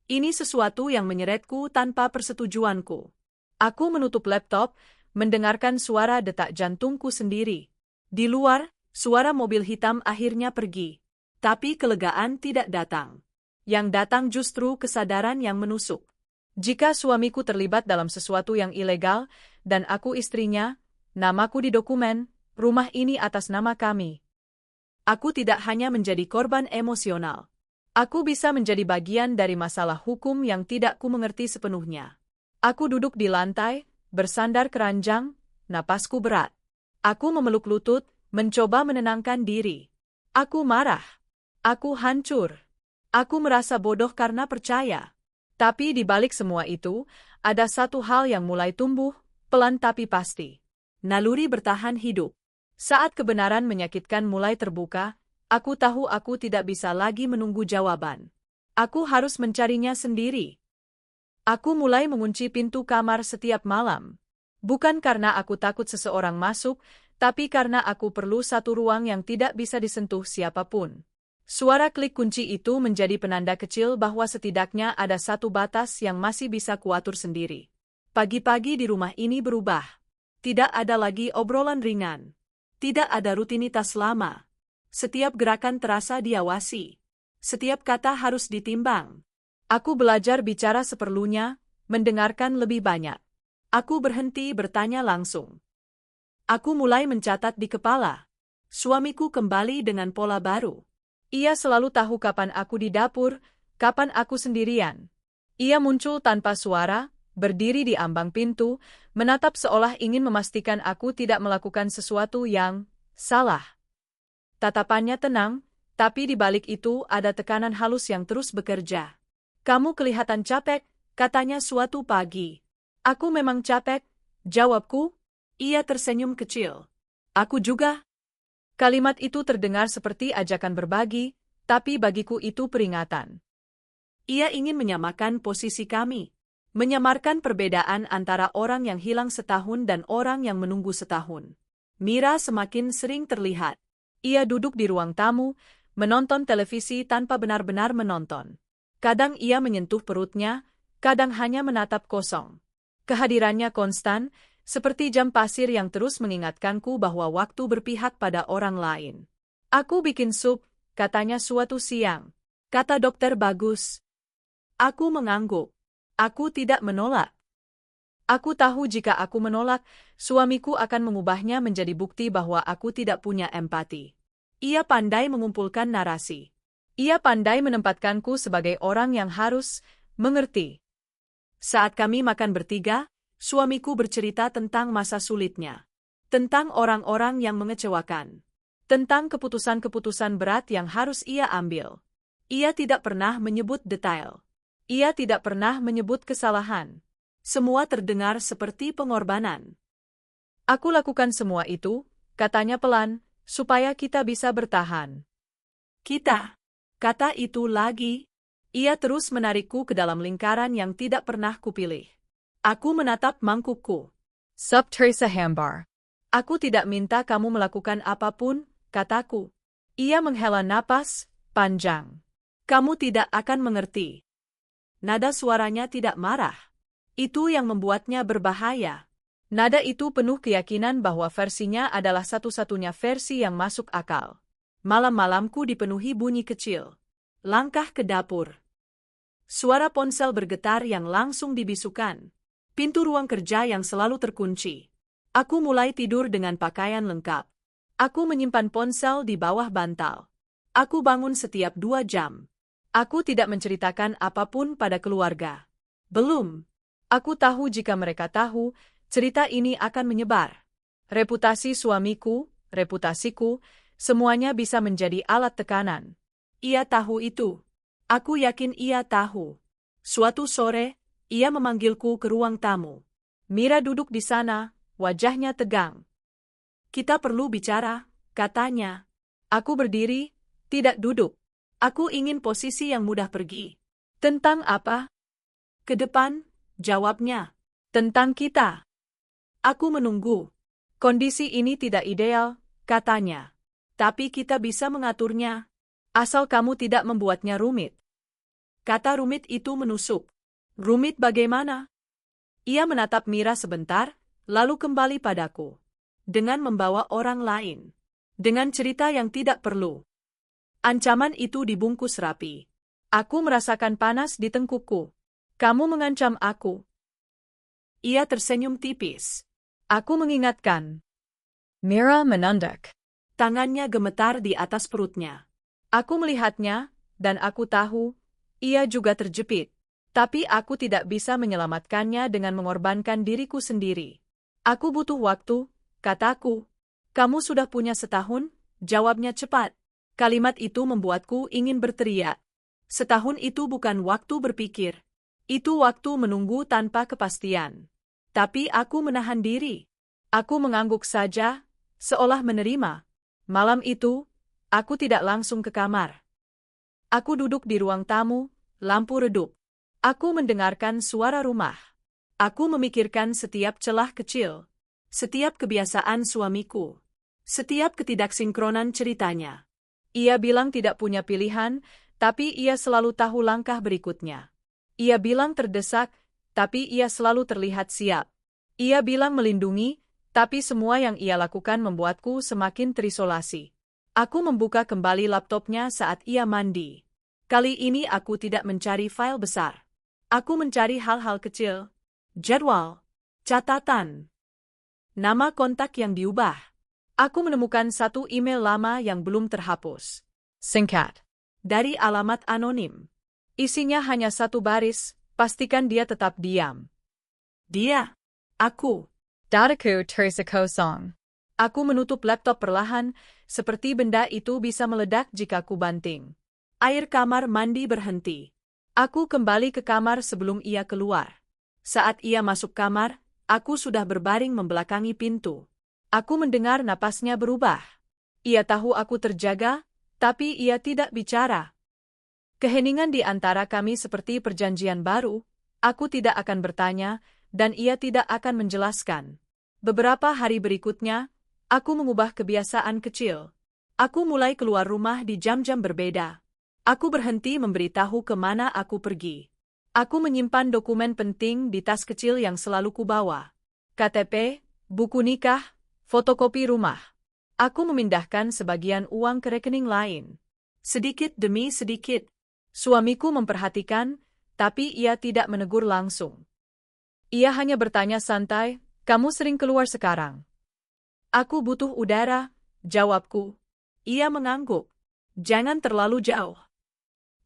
Ini sesuatu yang menyeretku tanpa persetujuanku. Aku menutup laptop, mendengarkan suara detak jantungku sendiri. Di luar, suara mobil hitam akhirnya pergi. Tapi kelegaan tidak datang. Yang datang justru kesadaran yang menusuk. Jika suamiku terlibat dalam sesuatu yang ilegal, dan aku istrinya, namaku di dokumen, rumah ini atas nama kami. Aku tidak hanya menjadi korban emosional. Aku bisa menjadi bagian dari masalah hukum yang tidak ku mengerti sepenuhnya. Aku duduk di lantai, bersandar keranjang, napasku berat. Aku memeluk lutut, mencoba menenangkan diri. Aku marah. Aku hancur. Aku merasa bodoh karena percaya. Tapi di balik semua itu, ada satu hal yang mulai tumbuh, pelan tapi pasti. Naluri bertahan hidup. Saat kebenaran menyakitkan mulai terbuka, aku tahu aku tidak bisa lagi menunggu jawaban. Aku harus mencarinya sendiri. Aku mulai mengunci pintu kamar setiap malam. Bukan karena aku takut seseorang masuk, tapi karena aku perlu satu ruang yang tidak bisa disentuh siapapun. Suara klik kunci itu menjadi penanda kecil bahwa setidaknya ada satu batas yang masih bisa kuatur sendiri. Pagi-pagi di rumah ini berubah. Tidak ada lagi obrolan ringan. Tidak ada rutinitas lama. Setiap gerakan terasa diawasi. Setiap kata harus ditimbang. Aku belajar bicara seperlunya, mendengarkan lebih banyak. Aku berhenti bertanya langsung. Aku mulai mencatat di kepala. Suamiku kembali dengan pola baru. Ia selalu tahu kapan aku di dapur, kapan aku sendirian. Ia muncul tanpa suara, berdiri di ambang pintu, menatap seolah ingin memastikan aku tidak melakukan sesuatu yang salah. Tatapannya tenang, tapi di balik itu ada tekanan halus yang terus bekerja. Kamu kelihatan capek, katanya suatu pagi. Aku memang capek, jawabku. Ia tersenyum kecil. Aku juga. Kalimat itu terdengar seperti ajakan berbagi, tapi bagiku itu peringatan. Ia ingin menyamakan posisi kami. Menyamarkan perbedaan antara orang yang hilang setahun dan orang yang menunggu setahun. Mira semakin sering terlihat. Ia duduk di ruang tamu, menonton televisi tanpa benar-benar menonton. Kadang ia menyentuh perutnya, kadang hanya menatap kosong. Kehadirannya konstan, seperti jam pasir yang terus mengingatkanku bahwa waktu berpihak pada orang lain. Aku bikin sup, katanya suatu siang. Kata dokter bagus. Aku mengangguk. Aku tidak menolak. Aku tahu jika aku menolak, suamiku akan mengubahnya menjadi bukti bahwa aku tidak punya empati. Ia pandai mengumpulkan narasi. Ia pandai menempatkanku sebagai orang yang harus mengerti. Saat kami makan bertiga, suamiku bercerita tentang masa sulitnya. Tentang orang-orang yang mengecewakan. tentang keputusan-keputusan berat yang harus ia ambil. Ia tidak pernah menyebut detail. Ia tidak pernah menyebut kesalahan. Semua terdengar seperti pengorbanan. Aku lakukan semua itu, katanya pelan, supaya kita bisa bertahan. Kita. Kata itu lagi. Ia terus menarikku ke dalam lingkaran yang tidak pernah kupilih. Aku menatap mangkukku. Sup Teresa Hambar. Aku tidak minta kamu melakukan apapun, kataku. Ia menghela napas panjang. Kamu tidak akan mengerti. Nada suaranya tidak marah. Itu yang membuatnya berbahaya. Nada itu penuh keyakinan bahwa versinya adalah satu-satunya versi yang masuk akal. Malam-malamku dipenuhi bunyi kecil. Langkah ke dapur. Suara ponsel bergetar yang langsung dibisukan. Pintu ruang kerja yang selalu terkunci. Aku mulai tidur dengan pakaian lengkap. Aku menyimpan ponsel di bawah bantal. Aku bangun setiap 2 jam. Aku tidak menceritakan apapun pada keluarga. Belum. Aku tahu jika mereka tahu, cerita ini akan menyebar. Reputasi suamiku, reputasiku, semuanya bisa menjadi alat tekanan. Ia tahu itu. Aku yakin ia tahu. Suatu sore, ia memanggilku ke ruang tamu. Mira duduk di sana, wajahnya tegang. Kita perlu bicara, katanya. Aku berdiri, tidak duduk. Aku ingin posisi yang mudah pergi. Tentang apa? Ke depan, jawabnya. Tentang kita. Aku menunggu. Kondisi ini tidak ideal, katanya. Tapi kita bisa mengaturnya. Asal kamu tidak membuatnya rumit. Kata rumit itu menusuk. Rumit bagaimana? Ia menatap Mira sebentar, lalu kembali padaku. Dengan membawa orang lain. Dengan cerita yang tidak perlu. Ancaman itu dibungkus rapi. Aku merasakan panas di tengkukku. Kamu mengancam aku. Ia tersenyum tipis. Aku mengingatkan. Mira menunduk. Tangannya gemetar di atas perutnya. Aku melihatnya, dan aku tahu, ia juga terjepit. Tapi aku tidak bisa menyelamatkannya dengan mengorbankan diriku sendiri. Aku butuh waktu, kataku. Kamu sudah punya setahun, jawabnya cepat. Kalimat itu membuatku ingin berteriak. Setahun itu bukan waktu berpikir. Itu waktu menunggu tanpa kepastian. Tapi aku menahan diri. Aku mengangguk saja, seolah menerima. Malam itu, aku tidak langsung ke kamar. Aku duduk di ruang tamu, lampu redup. Aku mendengarkan suara rumah. Aku memikirkan setiap celah kecil. Setiap kebiasaan suamiku. Setiap ketidaksinkronan ceritanya. Ia bilang tidak punya pilihan, tapi ia selalu tahu langkah berikutnya. Ia bilang terdesak, tapi ia selalu terlihat siap. Ia bilang melindungi, tapi semua yang ia lakukan membuatku semakin terisolasi. Aku membuka kembali laptopnya saat ia mandi. Kali ini aku tidak mencari file besar. Aku mencari hal-hal kecil. Jadwal. Catatan. Nama kontak yang diubah. Aku menemukan satu email lama yang belum terhapus. Singkat. Dari alamat anonim. Isinya hanya satu baris, pastikan dia tetap diam. Dia. Aku. Dadaku terasa kosong. Aku menutup laptop perlahan, seperti benda itu bisa meledak jika ku banting. Air kamar mandi berhenti. Aku kembali ke kamar sebelum ia keluar. Saat ia masuk kamar, aku sudah berbaring membelakangi pintu. Aku mendengar napasnya berubah. Ia tahu aku terjaga, tapi ia tidak bicara. Keheningan di antara kami seperti perjanjian baru, aku tidak akan bertanya, dan ia tidak akan menjelaskan. Beberapa hari berikutnya, aku mengubah kebiasaan kecil. Aku mulai keluar rumah di jam-jam berbeda. Aku berhenti memberitahu kemana aku pergi. Aku menyimpan dokumen penting di tas kecil yang selalu kubawa. KTP, buku nikah, fotokopi rumah. Aku memindahkan sebagian uang ke rekening lain. Sedikit demi sedikit. Suamiku memperhatikan, tapi ia tidak menegur langsung. Ia hanya bertanya santai, kamu sering keluar sekarang? Aku butuh udara, jawabku. Ia mengangguk. Jangan terlalu jauh.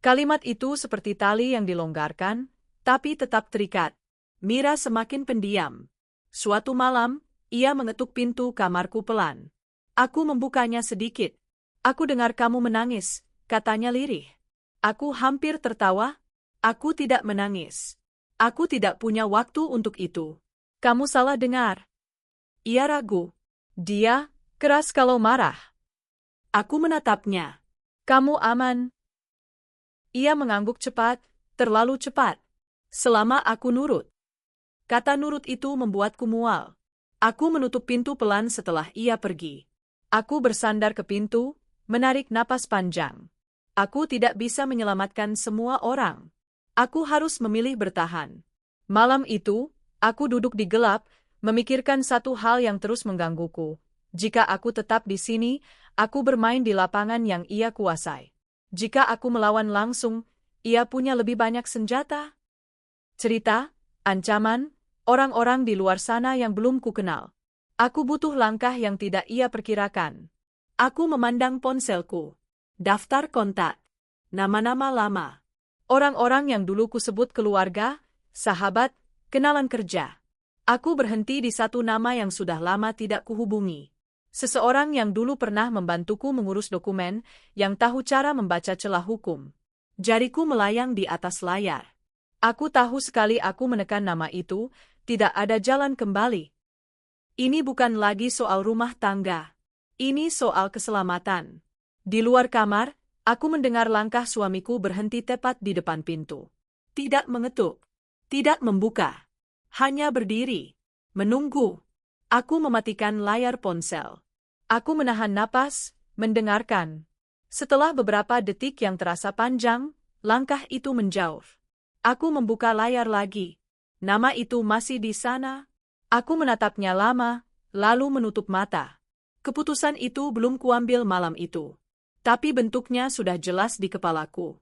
Kalimat itu seperti tali yang dilonggarkan, tapi tetap terikat. Mira semakin pendiam. Suatu malam, ia mengetuk pintu kamarku pelan. Aku membukanya sedikit. Aku dengar kamu menangis, katanya lirih. Aku hampir tertawa. Aku tidak menangis. Aku tidak punya waktu untuk itu. Kamu salah dengar. Ia ragu. Dia keras kalau marah. Aku menatapnya. Kamu aman. Ia mengangguk cepat, terlalu cepat. Selama aku nurut. Kata nurut itu membuatku mual. Aku menutup pintu pelan setelah ia pergi. Aku bersandar ke pintu, menarik napas panjang. Aku tidak bisa menyelamatkan semua orang. Aku harus memilih bertahan. Malam itu, aku duduk di gelap, memikirkan satu hal yang terus menggangguku. Jika aku tetap di sini, aku bermain di lapangan yang ia kuasai. Jika aku melawan langsung, ia punya lebih banyak senjata. Cerita, ancaman, orang-orang di luar sana yang belum kukenal. Aku butuh langkah yang tidak ia perkirakan. Aku memandang ponselku. Daftar kontak. Nama-nama lama. Orang-orang yang dulu kusebut keluarga, sahabat, kenalan kerja. Aku berhenti di satu nama yang sudah lama tidak kuhubungi. Seseorang yang dulu pernah membantuku mengurus dokumen, yang tahu cara membaca celah hukum. Jariku melayang di atas layar. Aku tahu sekali aku menekan nama itu, tidak ada jalan kembali. Ini bukan lagi soal rumah tangga. Ini soal keselamatan. Di luar kamar, aku mendengar langkah suamiku berhenti tepat di depan pintu. Tidak mengetuk. Tidak membuka. Hanya berdiri. Menunggu. Aku mematikan layar ponsel. Aku menahan napas, mendengarkan. Setelah beberapa detik yang terasa panjang, langkah itu menjauh. Aku membuka layar lagi. Nama itu masih di sana. Aku menatapnya lama, lalu menutup mata. Keputusan itu belum kuambil malam itu. Tapi bentuknya sudah jelas di kepalaku.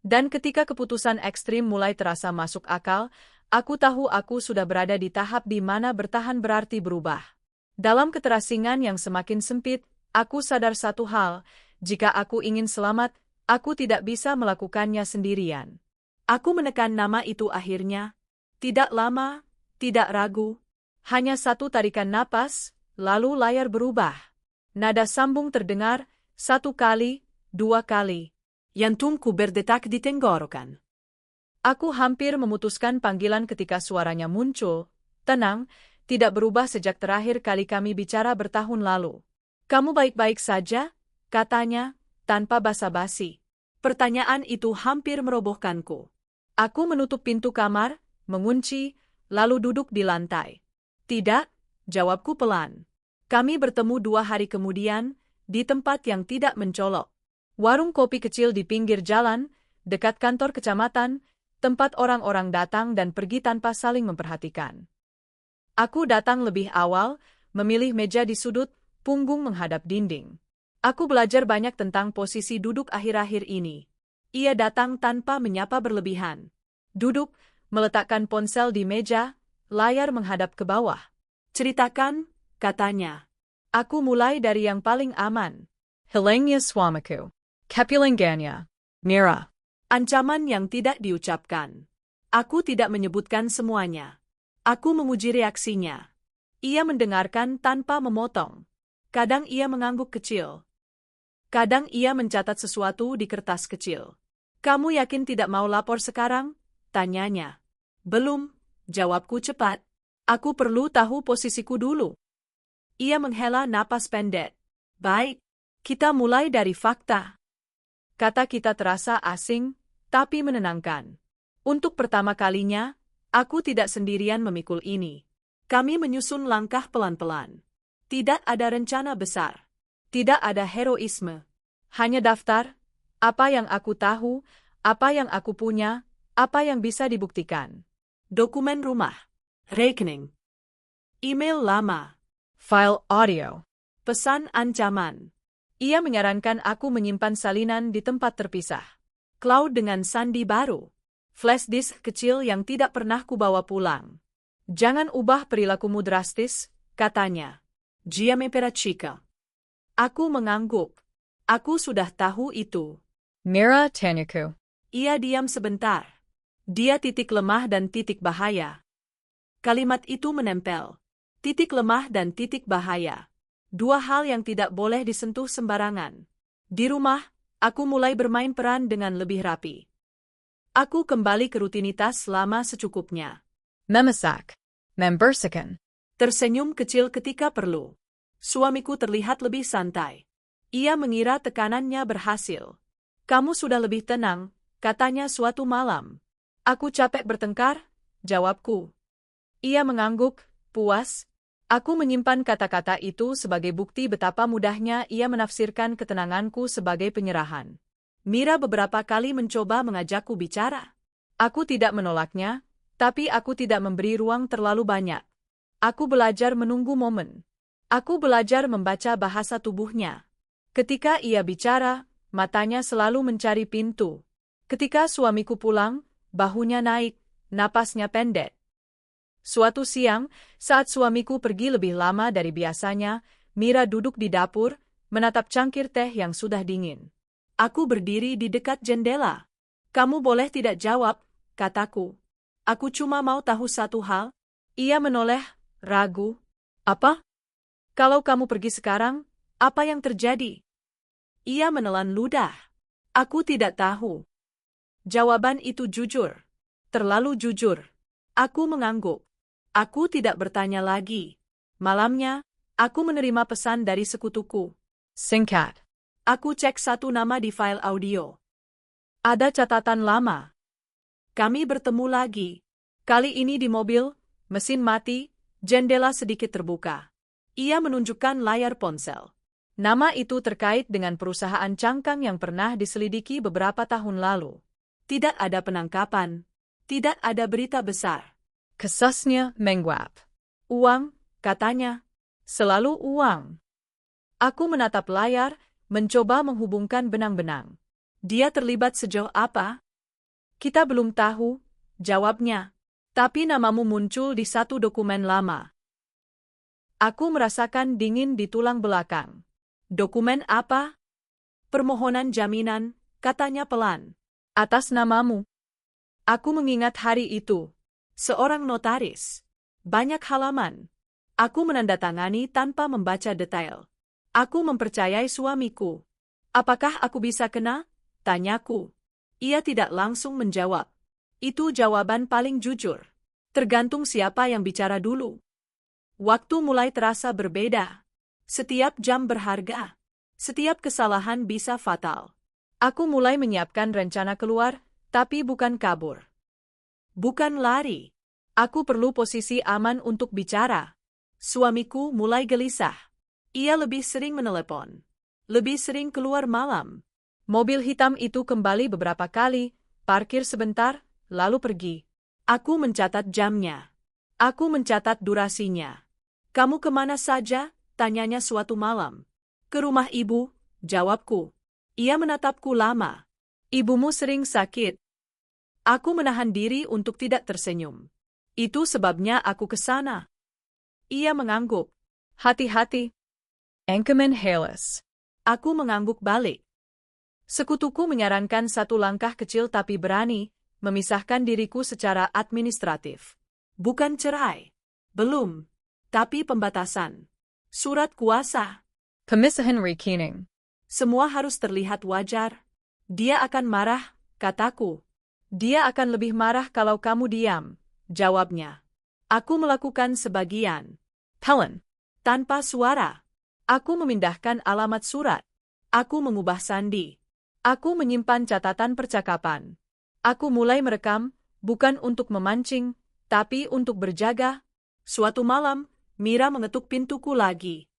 Dan ketika keputusan ekstrim mulai terasa masuk akal, aku tahu aku sudah berada di tahap di mana bertahan berarti berubah. Dalam keterasingan yang semakin sempit, aku sadar satu hal, jika aku ingin selamat, aku tidak bisa melakukannya sendirian. Aku menekan nama itu akhirnya. Tidak lama, tidak ragu. Hanya satu tarikan napas, lalu layar berubah. Nada sambung terdengar, 1 kali, 2 kali. Jantungku berdetak di tenggorokan. Aku hampir memutuskan panggilan ketika suaranya muncul. Tenang, tidak berubah sejak terakhir kali kami bicara bertahun lalu. Kamu baik-baik saja? Katanya, tanpa basa-basi. Pertanyaan itu hampir merobohkanku. Aku menutup pintu kamar, mengunci, lalu duduk di lantai. Tidak, jawabku pelan. Kami bertemu 2 hari kemudian, di tempat yang tidak mencolok. Warung kopi kecil di pinggir jalan, dekat kantor kecamatan, tempat orang-orang datang dan pergi tanpa saling memperhatikan. Aku datang lebih awal, memilih meja di sudut, punggung menghadap dinding. Aku belajar banyak tentang posisi duduk akhir-akhir ini. Ia datang tanpa menyapa berlebihan. Duduk, meletakkan ponsel di meja, layar menghadap ke bawah. Ceritakan, katanya. Aku mulai dari yang paling aman. Hilangnya suamiku. Kepulangannya. Mira. Ancaman yang tidak diucapkan. Aku tidak menyebutkan semuanya. Aku memuji reaksinya. Ia mendengarkan tanpa memotong. Kadang ia mengangguk kecil. Kadang ia mencatat sesuatu di kertas kecil. Kamu yakin tidak mau lapor sekarang? Tanyanya. Belum, jawabku cepat. Aku perlu tahu posisiku dulu. Ia menghela napas pendek. Baik, kita mulai dari fakta. Kata kita terasa asing, tapi menenangkan. Untuk pertama kalinya, aku tidak sendirian memikul ini. Kami menyusun langkah pelan-pelan. Tidak ada rencana besar. Tidak ada heroisme. Hanya daftar, apa yang aku tahu, apa yang aku punya, apa yang bisa dibuktikan. Dokumen rumah. Rekening. Email lama. File audio. Pesan ancaman. Ia menyarankan aku menyimpan salinan di tempat terpisah. Cloud dengan sandi baru. Flash disk kecil yang tidak pernah kubawa pulang. Jangan ubah perilakumu drastis, katanya. Giame per chica. Aku mengangguk. Aku sudah tahu itu. Mira tanyaku. Ia diam sebentar. Dia titik lemah dan titik bahaya. Kalimat itu menempel. Titik lemah dan titik bahaya. Dua hal yang tidak boleh disentuh sembarangan. Di rumah, aku mulai bermain peran dengan lebih rapi. Aku kembali ke rutinitas lama secukupnya. Memasak. Membersihkan. Tersenyum kecil ketika perlu. Suamiku terlihat lebih santai. Ia mengira tekanannya berhasil. Kamu sudah lebih tenang, katanya suatu malam. Aku capek bertengkar, jawabku. Ia mengangguk, puas. Aku menyimpan kata-kata itu sebagai bukti betapa mudahnya ia menafsirkan ketenanganku sebagai penyerahan. Mira beberapa kali mencoba mengajakku bicara. Aku tidak menolaknya, tapi aku tidak memberi ruang terlalu banyak. Aku belajar menunggu momen. Aku belajar membaca bahasa tubuhnya. Ketika ia bicara, matanya selalu mencari pintu. Ketika suamiku pulang, bahunya naik, napasnya pendek. Suatu siang, saat suamiku pergi lebih lama dari biasanya, Mira duduk di dapur, menatap cangkir teh yang sudah dingin. Aku berdiri di dekat jendela. Kamu boleh tidak jawab, kataku. Aku cuma mau tahu satu hal. Ia menoleh, ragu. Apa? Kalau kamu pergi sekarang, apa yang terjadi? Ia menelan ludah. Aku tidak tahu. Jawaban itu jujur. Terlalu jujur. Aku mengangguk. Aku tidak bertanya lagi. Malamnya, aku menerima pesan dari sekutuku. Singkat. Aku cek satu nama di file audio. Ada catatan lama. Kami bertemu lagi. Kali ini di mobil, mesin mati, jendela sedikit terbuka. Ia menunjukkan layar ponsel. Nama itu terkait dengan perusahaan cangkang yang pernah diselidiki beberapa tahun lalu. Tidak ada penangkapan. Tidak ada berita besar. Kasusnya menguap. Uang, katanya. Selalu uang. Aku menatap layar, mencoba menghubungkan benang-benang. Dia terlibat sejauh apa? Kita belum tahu, jawabnya. Tapi namamu muncul di satu dokumen lama. Aku merasakan dingin di tulang belakang. Dokumen apa? Permohonan jaminan, katanya pelan. Atas namamu. Aku mengingat hari itu. Seorang notaris. Banyak halaman. Aku menandatangani tanpa membaca detail. Aku mempercayai suamiku. Apakah aku bisa kena? Tanyaku. Ia tidak langsung menjawab. Itu jawaban paling jujur. Tergantung siapa yang bicara dulu. Waktu mulai terasa berbeda. Setiap jam berharga. Setiap kesalahan bisa fatal. Aku mulai menyiapkan rencana keluar, tapi bukan kabur. Bukan lari. Aku perlu posisi aman untuk bicara. Suamiku mulai gelisah. Ia lebih sering menelepon. Lebih sering keluar malam. Mobil hitam itu kembali beberapa kali, parkir sebentar, lalu pergi. Aku mencatat jamnya. Aku mencatat durasinya. Kamu kemana saja? Tanyanya suatu malam. Ke rumah ibu, jawabku. Ia menatapku lama. Ibumu sering sakit. Aku menahan diri untuk tidak tersenyum. Itu sebabnya aku ke sana. Ia mengangguk. Hati-hati. Anchorman Hayles. Aku mengangguk balik. Sekutuku menyarankan satu langkah kecil tapi berani, memisahkan diriku secara administratif. Bukan cerai. Belum. Tapi pembatasan. Surat kuasa. Pemisahan rekening. Semua harus terlihat wajar. Dia akan marah, kataku. Dia akan lebih marah kalau kamu diam, jawabnya. Aku melakukan sebagian. Helen. Tanpa suara. Aku memindahkan alamat surat. Aku mengubah sandi. Aku menyimpan catatan percakapan. Aku mulai merekam, bukan untuk memancing, tapi untuk berjaga. Suatu malam, Mira mengetuk pintuku lagi.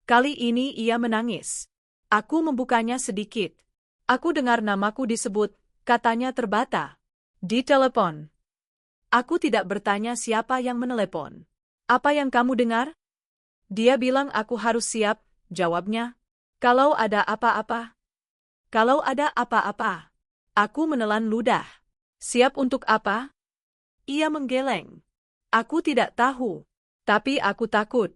Kali ini ia menangis. Aku membukanya sedikit. Aku dengar namaku disebut, katanya terbata. Di telepon. Aku tidak bertanya siapa yang menelepon. Apa yang kamu dengar? Dia bilang aku harus siap, jawabnya. Kalau ada apa-apa. Kalau ada apa-apa. Aku menelan ludah. Siap untuk apa? Ia menggeleng. Aku tidak tahu. Tapi aku takut.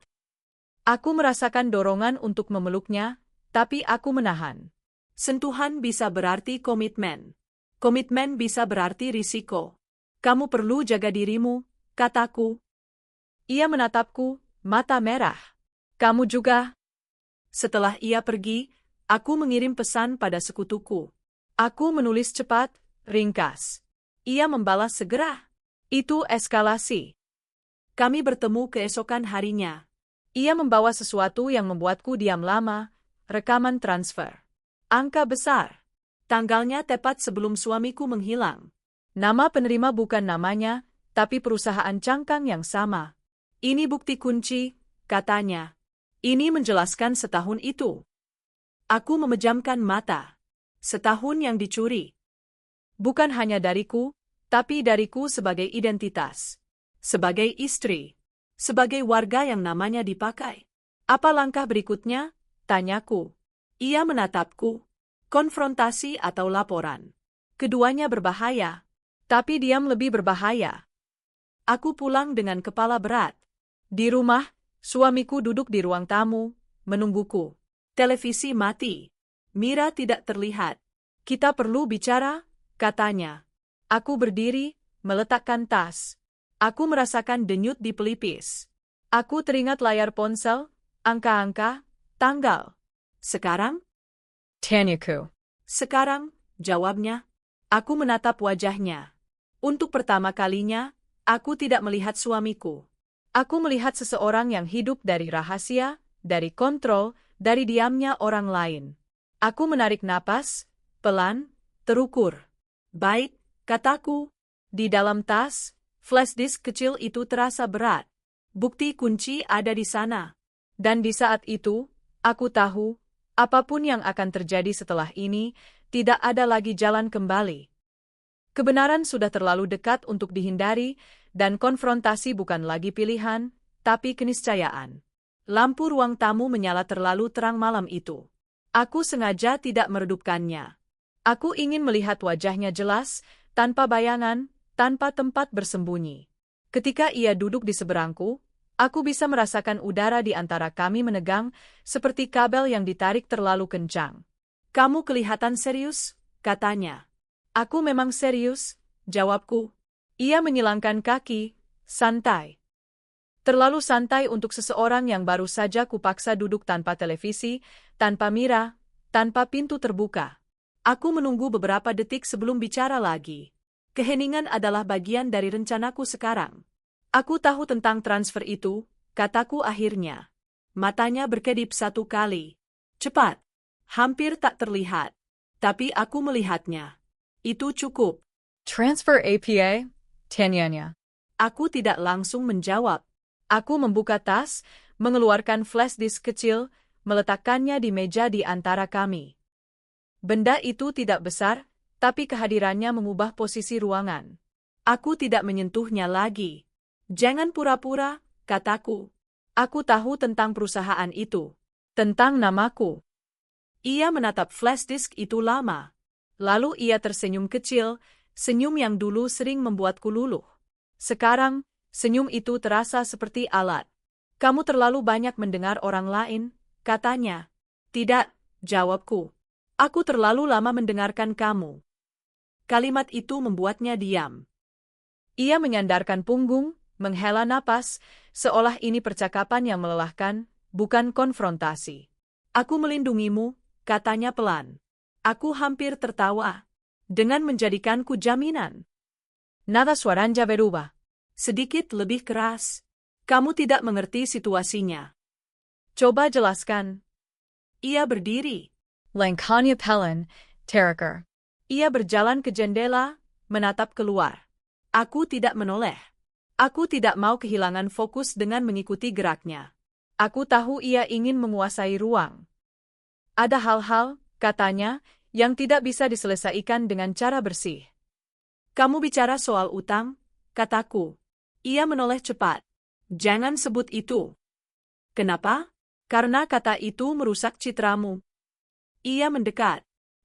Aku merasakan dorongan untuk memeluknya, tapi aku menahan. Sentuhan bisa berarti komitmen. Komitmen bisa berarti risiko. Kamu perlu jaga dirimu, kataku. Ia menatapku, mata merah. Kamu juga. Setelah ia pergi, aku mengirim pesan pada sekutuku. Aku menulis cepat, ringkas. Ia membalas segera. Itu eskalasi. Kami bertemu keesokan harinya. Ia membawa sesuatu yang membuatku diam lama, rekaman transfer. Angka besar. Tanggalnya tepat sebelum suamiku menghilang. Nama penerima bukan namanya, tapi perusahaan cangkang yang sama. Ini bukti kunci, katanya. Ini menjelaskan setahun itu. Aku memejamkan mata. Setahun yang dicuri. Bukan hanya dariku, tapi dariku sebagai identitas. Sebagai istri. Sebagai warga yang namanya dipakai. Apa langkah berikutnya? Tanyaku. Ia menatapku. Konfrontasi atau laporan. Keduanya berbahaya. Tapi diam lebih berbahaya. Aku pulang dengan kepala berat. Di rumah, suamiku duduk di ruang tamu, menungguku. Televisi mati. Mira tidak terlihat. Kita perlu bicara, katanya. Aku berdiri, meletakkan tas. Aku merasakan denyut di pelipis. Aku teringat layar ponsel, angka-angka, tanggal. Sekarang? Tanyaku. Sekarang, jawabnya. Aku menatap wajahnya. Untuk pertama kalinya, aku tidak melihat suamiku. Aku melihat seseorang yang hidup dari rahasia, dari kontrol, dari diamnya orang lain. Aku menarik napas, pelan, terukur. Baik, kataku. Di dalam tas, flash disk kecil itu terasa berat. Bukti kunci ada di sana. Dan di saat itu, aku tahu, apapun yang akan terjadi setelah ini, tidak ada lagi jalan kembali. Kebenaran sudah terlalu dekat untuk dihindari, dan konfrontasi bukan lagi pilihan, tapi keniscayaan. Lampu ruang tamu menyala terlalu terang malam itu. Aku sengaja tidak meredupkannya. Aku ingin melihat wajahnya jelas, tanpa bayangan, tanpa tempat bersembunyi. Ketika ia duduk di seberangku, aku bisa merasakan udara di antara kami menegang, seperti kabel yang ditarik terlalu kencang. Kamu kelihatan serius, katanya. Aku memang serius, jawabku. Ia menyilangkan kaki, santai. Terlalu santai untuk seseorang yang baru saja kupaksa duduk tanpa televisi, tanpa Mira, tanpa pintu terbuka. Aku menunggu beberapa detik sebelum bicara lagi. Keheningan adalah bagian dari rencanaku sekarang. Aku tahu tentang transfer itu, kataku akhirnya. Matanya berkedip satu kali. Cepat. Hampir tak terlihat. Tapi aku melihatnya. Itu cukup. Transfer APA? Tanyanya. Aku tidak langsung menjawab. Aku membuka tas, mengeluarkan flash disk kecil, meletakkannya di meja di antara kami. Benda itu tidak besar, tapi kehadirannya mengubah posisi ruangan. Aku tidak menyentuhnya lagi. Jangan pura-pura, kataku. Aku tahu tentang perusahaan itu. Tentang namaku. Ia menatap flash disk itu lama. Lalu ia tersenyum kecil, senyum yang dulu sering membuatku luluh. Sekarang, senyum itu terasa seperti alat. Kamu terlalu banyak mendengar orang lain, katanya. Tidak, jawabku. Aku terlalu lama mendengarkan kamu. Kalimat itu membuatnya diam. Ia menyandarkan punggung, menghela napas, seolah ini percakapan yang melelahkan, bukan konfrontasi. Aku melindungimu, katanya pelan. Aku hampir tertawa. Dengan menjadikanku jaminan. Nada suaranya berubah. Sedikit lebih keras. Kamu tidak mengerti situasinya. Coba jelaskan. Ia berdiri. Langkahnya pelan, terakhir. Ia berjalan ke jendela, menatap keluar. Aku tidak menoleh. Aku tidak mau kehilangan fokus dengan mengikuti geraknya. Aku tahu ia ingin menguasai ruang. Ada hal-hal, katanya, yang tidak bisa diselesaikan dengan cara bersih. Kamu bicara soal utang, kataku. Ia menoleh cepat. Jangan sebut itu. Kenapa? Karena kata itu merusak citramu. Ia mendekat.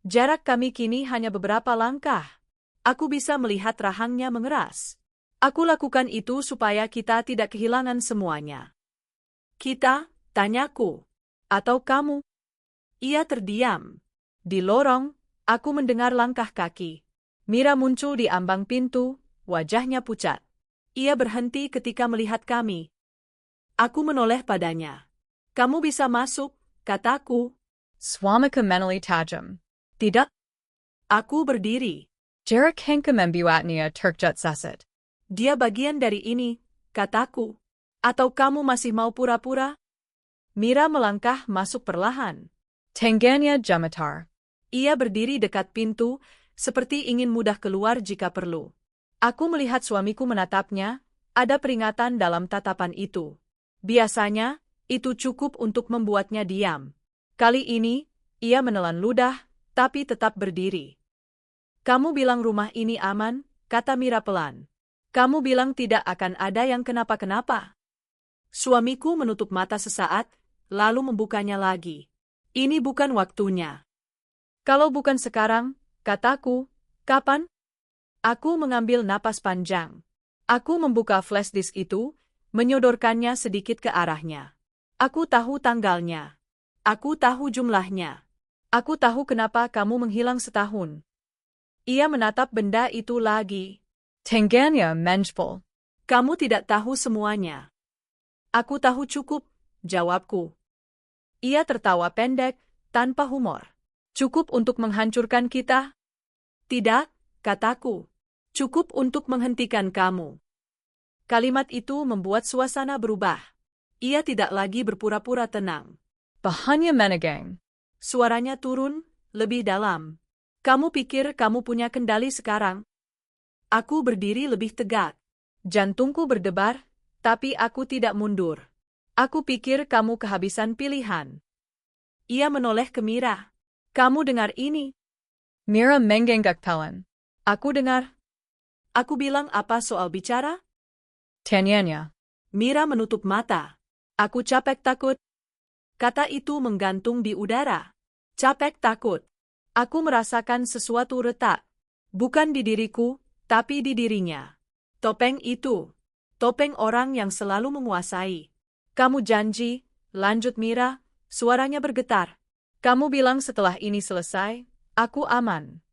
Jarak kami kini hanya beberapa langkah. Aku bisa melihat rahangnya mengeras. Aku lakukan itu supaya kita tidak kehilangan semuanya. Kita, tanyaku. Atau kamu? Ia terdiam. Di lorong, aku mendengar langkah kaki. Mira muncul di ambang pintu, wajahnya pucat. Ia berhenti ketika melihat kami. Aku menoleh padanya. Kamu bisa masuk, kataku. Swamika menali tajam. Tidak. Aku berdiri. Jarak henka membuatnya terkejut saset. Dia bagian dari ini, kataku. Atau kamu masih mau pura-pura? Mira melangkah masuk perlahan. Tangganya jamatar. Ia berdiri dekat pintu, seperti ingin mudah keluar jika perlu. Aku melihat suamiku menatapnya, ada peringatan dalam tatapan itu. Biasanya, itu cukup untuk membuatnya diam. Kali ini, ia menelan ludah, tapi tetap berdiri. Kamu bilang rumah ini aman, kata Mira pelan. Kamu bilang tidak akan ada yang kenapa-kenapa. Suamiku menutup mata sesaat, lalu membukanya lagi. Ini bukan waktunya. Kalau bukan sekarang, kataku, kapan? Aku mengambil napas panjang. Aku membuka flash disk itu, menyodorkannya sedikit ke arahnya. Aku tahu tanggalnya. Aku tahu jumlahnya. Aku tahu kenapa kamu menghilang setahun. Ia menatap benda itu lagi. Tangganya menjpol. Kamu tidak tahu semuanya. Aku tahu cukup, jawabku. Ia tertawa pendek, tanpa humor. Cukup untuk menghancurkan kita? Tidak, kataku. Cukup untuk menghentikan kamu. Kalimat itu membuat suasana berubah. Ia tidak lagi berpura-pura tenang. Bahanya menegang. Suaranya turun, lebih dalam. Kamu pikir kamu punya kendali sekarang? Aku berdiri lebih tegak. Jantungku berdebar, tapi aku tidak mundur. Aku pikir kamu kehabisan pilihan. Ia menoleh ke Mira. Kamu dengar ini? Mira mengenggak pelan. Aku dengar. Aku bilang apa soal bicara? Tanyanya. Mira menutup mata. Aku capek takut. Kata itu menggantung di udara. Capek takut. Aku merasakan sesuatu retak. Bukan di diriku, tapi di dirinya. Topeng itu. Topeng orang yang selalu menguasai. Kamu janji, lanjut Mira, suaranya bergetar. Kamu bilang setelah ini selesai, aku aman.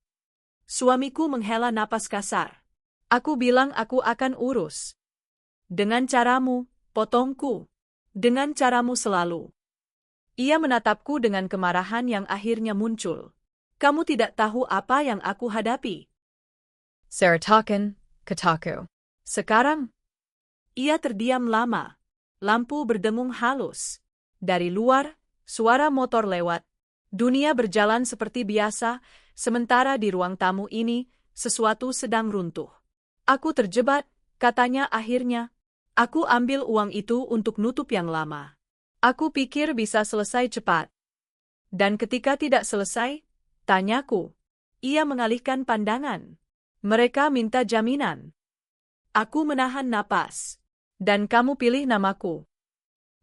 Suamiku menghela napas kasar. Aku bilang aku akan urus. Dengan caramu, potongku. Dengan caramu selalu. Ia menatapku dengan kemarahan yang akhirnya muncul. Kamu tidak tahu apa yang aku hadapi. Saratakan, kataku. Sekarang? Ia terdiam lama. Lampu berdengung halus. Dari luar, suara motor lewat. Dunia berjalan seperti biasa, sementara di ruang tamu ini, sesuatu sedang runtuh. Aku terjebak, katanya akhirnya. Aku ambil uang itu untuk nutup yang lama. Aku pikir bisa selesai cepat. Dan ketika tidak selesai, tanyaku. Ia mengalihkan pandangan. Mereka minta jaminan. Aku menahan napas. Dan kamu pilih namaku.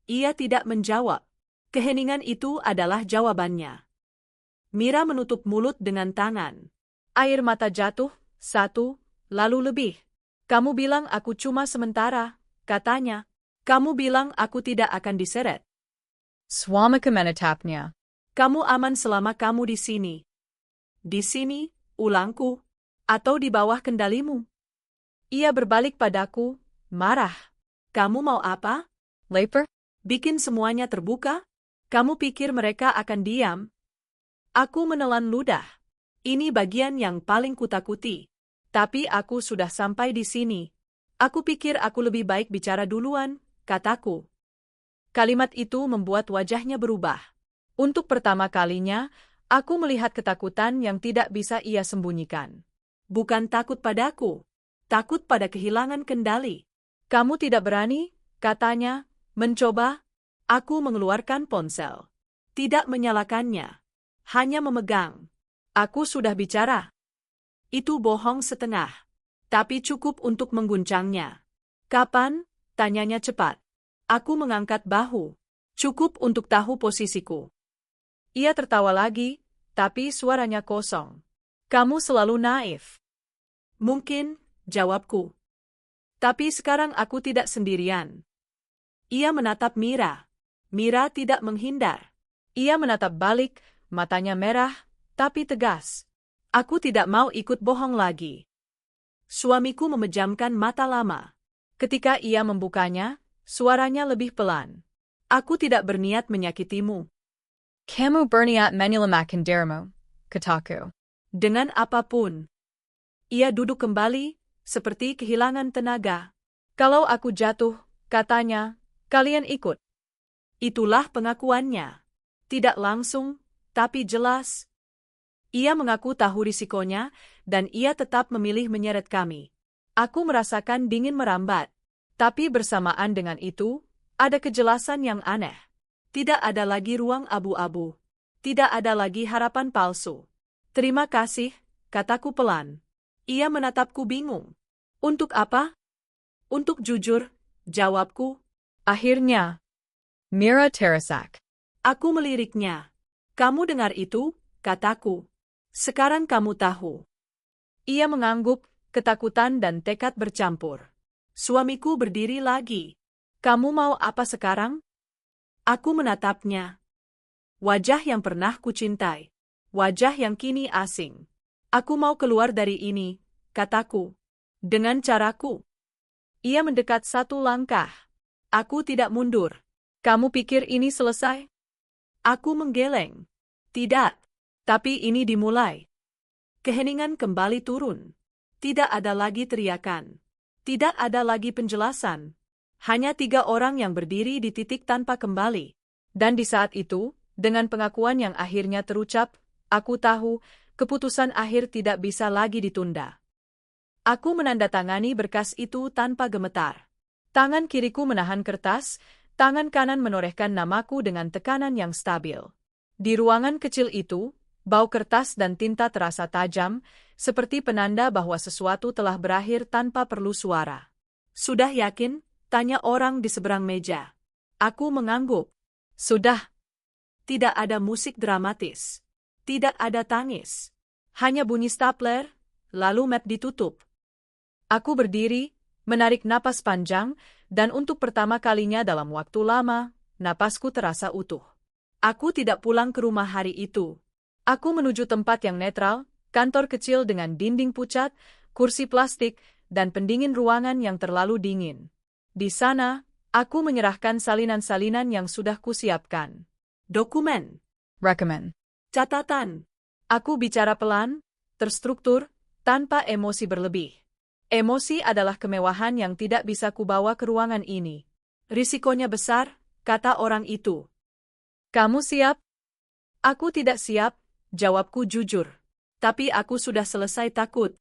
Ia tidak menjawab. Keheningan itu adalah jawabannya. Mira menutup mulut dengan tangan. Air mata jatuh, satu, lalu lebih. Kamu bilang aku cuma sementara, katanya. Kamu bilang aku tidak akan diseret. Swamika menatapnya. Kamu aman selama kamu di sini. Di sini, ulangku, atau di bawah kendalimu. Ia berbalik padaku, marah. Kamu mau apa? Lapar? Bikin semuanya terbuka? Kamu pikir mereka akan diam? Aku menelan ludah. Ini bagian yang paling kutakuti. Tapi aku sudah sampai di sini. Aku pikir aku lebih baik bicara duluan, kataku. Kalimat itu membuat wajahnya berubah. Untuk pertama kalinya, aku melihat ketakutan yang tidak bisa ia sembunyikan. Bukan takut padaku. Takut pada kehilangan kendali. Kamu tidak berani, katanya, mencoba. Aku mengeluarkan ponsel. Tidak menyalakannya. Hanya memegang. Aku sudah bicara. Itu bohong setengah. Tapi cukup untuk mengguncangnya. Kapan? Tanyanya cepat. Aku mengangkat bahu. Cukup untuk tahu posisiku. Ia tertawa lagi, tapi suaranya kosong. Kamu selalu naif. Mungkin, jawabku. Tapi sekarang aku tidak sendirian. Ia menatap Mira. Mira tidak menghindar. Ia menatap balik, matanya merah, tapi tegas. Aku tidak mau ikut bohong lagi. Suamiku memejamkan mata lama. Ketika ia membukanya, suaranya lebih pelan. Aku tidak berniat menyakitimu. Kamu berniat menyelamatkan dirimu, kataku. Dengan apapun. Ia duduk kembali, seperti kehilangan tenaga. Kalau aku jatuh, katanya, kalian ikut. Itulah pengakuannya. Tidak langsung, tapi jelas. Ia mengaku tahu risikonya, dan ia tetap memilih menyeret kami. Aku merasakan dingin merambat. Tapi bersamaan dengan itu, ada kejelasan yang aneh. Tidak ada lagi ruang abu-abu. Tidak ada lagi harapan palsu. Terima kasih, kataku pelan. Ia menatapku bingung. Untuk apa? Untuk jujur, jawabku. Akhirnya, Mira terasak. Aku meliriknya. Kamu dengar itu, kataku. Sekarang kamu tahu. Ia mengangguk, ketakutan dan tekad bercampur. Suamiku berdiri lagi. Kamu mau apa sekarang? Aku menatapnya. Wajah yang pernah kucintai. Wajah yang kini asing. Aku mau keluar dari ini, kataku. Dengan caraku. Ia mendekat satu langkah. Aku tidak mundur. Kamu pikir ini selesai? Aku menggeleng. Tidak. Tapi ini dimulai. Keheningan kembali turun. Tidak ada lagi teriakan. Tidak ada lagi penjelasan. Hanya 3 orang yang berdiri di titik tanpa kembali. Dan di saat itu, dengan pengakuan yang akhirnya terucap, aku tahu, keputusan akhir tidak bisa lagi ditunda. Aku menandatangani berkas itu tanpa gemetar. Tangan kiriku menahan kertas, tangan kanan menorehkan namaku dengan tekanan yang stabil. Di ruangan kecil itu, bau kertas dan tinta terasa tajam, seperti penanda bahwa sesuatu telah berakhir tanpa perlu suara. Sudah yakin? Tanya orang di seberang meja. Aku mengangguk. Sudah. Tidak ada musik dramatis. Tidak ada tangis. Hanya bunyi stapler, lalu map ditutup. Aku berdiri, menarik napas panjang, dan untuk pertama kalinya dalam waktu lama, napasku terasa utuh. Aku tidak pulang ke rumah hari itu. Aku menuju tempat yang netral, kantor kecil dengan dinding pucat, kursi plastik, dan pendingin ruangan yang terlalu dingin. Di sana, aku menyerahkan salinan-salinan yang sudah kusiapkan. Dokumen. Rekomen. Catatan. Aku bicara pelan, terstruktur, tanpa emosi berlebih. Emosi adalah kemewahan yang tidak bisa kubawa ke ruangan ini. Risikonya besar, kata orang itu. Kamu siap? Aku tidak siap, jawabku jujur. Tapi aku sudah selesai takut.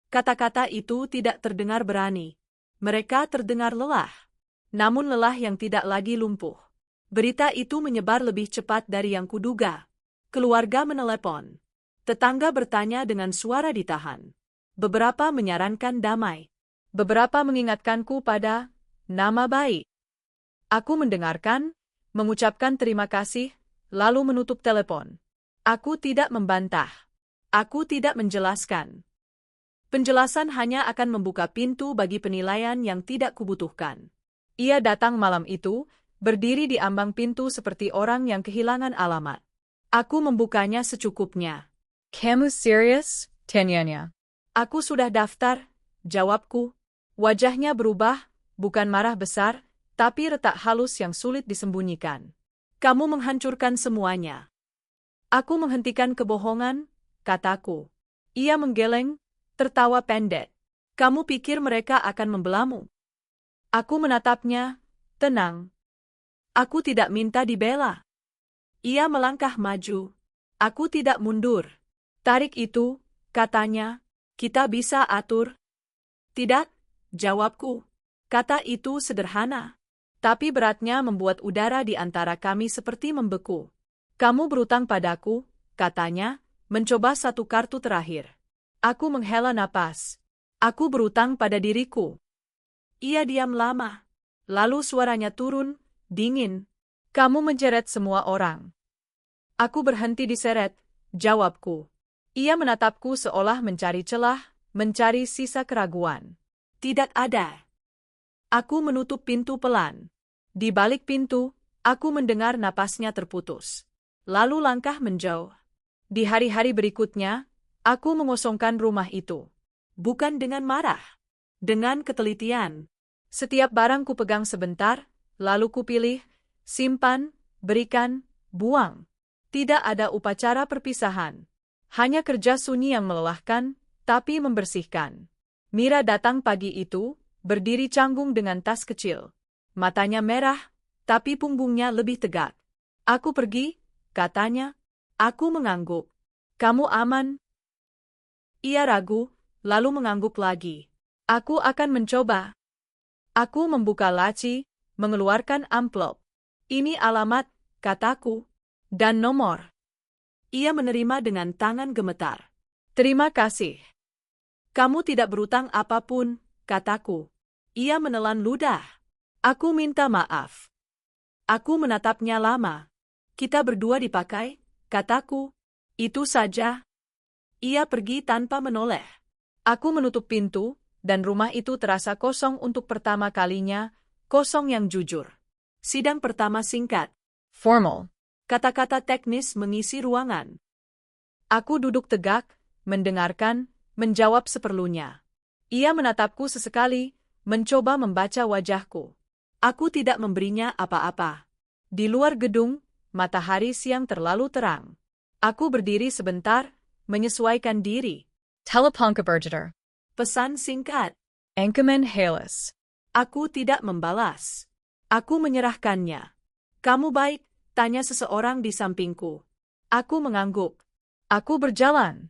Kata-kata itu tidak terdengar berani. Mereka terdengar lelah. Namun lelah yang tidak lagi lumpuh. Berita itu menyebar lebih cepat dari yang kuduga. Keluarga menelepon. Tetangga bertanya dengan suara ditahan. Beberapa menyarankan damai. Beberapa mengingatkanku pada nama baik. Aku mendengarkan, mengucapkan terima kasih, lalu menutup telepon. Aku tidak membantah. Aku tidak menjelaskan. Penjelasan hanya akan membuka pintu bagi penilaian yang tidak kubutuhkan. Ia datang malam itu, berdiri di ambang pintu seperti orang yang kehilangan alamat. Aku membukanya secukupnya. Kamu serius? Tanyanya. Aku sudah daftar, jawabku. Wajahnya berubah, bukan marah besar, tapi retak halus yang sulit disembunyikan. Kamu menghancurkan semuanya. Aku menghentikan kebohongan, kataku. Ia menggeleng, tertawa pendek. Kamu pikir mereka akan membelamu? Aku menatapnya, tenang. Aku tidak minta dibela. Ia melangkah maju. Aku tidak mundur. Tarik itu, katanya, kita bisa atur. Tidak, jawabku. Kata itu sederhana. Tapi beratnya membuat udara di antara kami seperti membeku. Kamu berutang padaku, katanya, mencoba satu kartu terakhir. Aku menghela napas. Aku berutang pada diriku. Ia diam lama. Lalu suaranya turun, dingin. Kamu menceret semua orang. Aku berhenti diseret, jawabku. Ia menatapku seolah mencari celah, mencari sisa keraguan. Tidak ada. Aku menutup pintu pelan. Di balik pintu, aku mendengar napasnya terputus. Lalu langkah menjauh. Di hari-hari berikutnya, aku mengosongkan rumah itu. Bukan dengan marah. Dengan ketelitian. Setiap barang ku pegang sebentar, lalu ku pilih, simpan, berikan, buang. Tidak ada upacara perpisahan. Hanya kerja sunyi yang melelahkan, tapi membersihkan. Mira datang pagi itu, berdiri canggung dengan tas kecil. Matanya merah, tapi punggungnya lebih tegak. Aku pergi, katanya. Aku mengangguk. Kamu aman? Ia ragu, lalu mengangguk lagi. Aku akan mencoba. Aku membuka laci, mengeluarkan amplop. Ini alamat, kataku. Dan nomor. Ia menerima dengan tangan gemetar. Terima kasih. Kamu tidak berutang apapun, kataku. Ia menelan ludah. Aku minta maaf. Aku menatapnya lama. Kita berdua dipakai, kataku. Itu saja. Ia pergi tanpa menoleh. Aku menutup pintu, dan rumah itu terasa kosong untuk pertama kalinya, kosong yang jujur. Sidang pertama singkat. Formal. Kata-kata teknis mengisi ruangan. Aku duduk tegak, mendengarkan, menjawab seperlunya. Ia menatapku sesekali, mencoba membaca wajahku. Aku tidak memberinya apa-apa. Di luar gedung, matahari siang terlalu terang. Aku berdiri sebentar, menyesuaikan diri. Teleponkabergeter. Pesan singkat. Enkemen Halis. Aku tidak membalas. Aku menyerahkannya. Kamu baik? Tanya seseorang di sampingku. Aku mengangguk. Aku berjalan.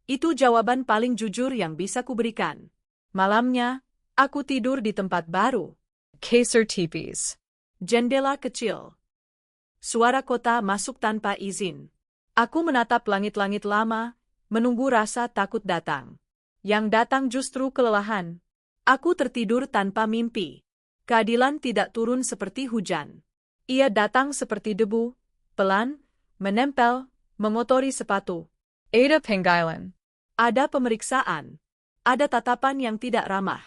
Itu jawaban paling jujur yang bisa kuberikan. Malamnya, aku tidur di tempat baru. Kasur tipis. Jendela kecil. Suara kota masuk tanpa izin. Aku menatap langit-langit lama, menunggu rasa takut datang. Yang datang justru kelelahan. Aku tertidur tanpa mimpi. Keadilan tidak turun seperti hujan. Ia datang seperti debu, pelan, menempel, mengotori sepatu. Ada panggilan. Ada pemeriksaan. Ada tatapan yang tidak ramah.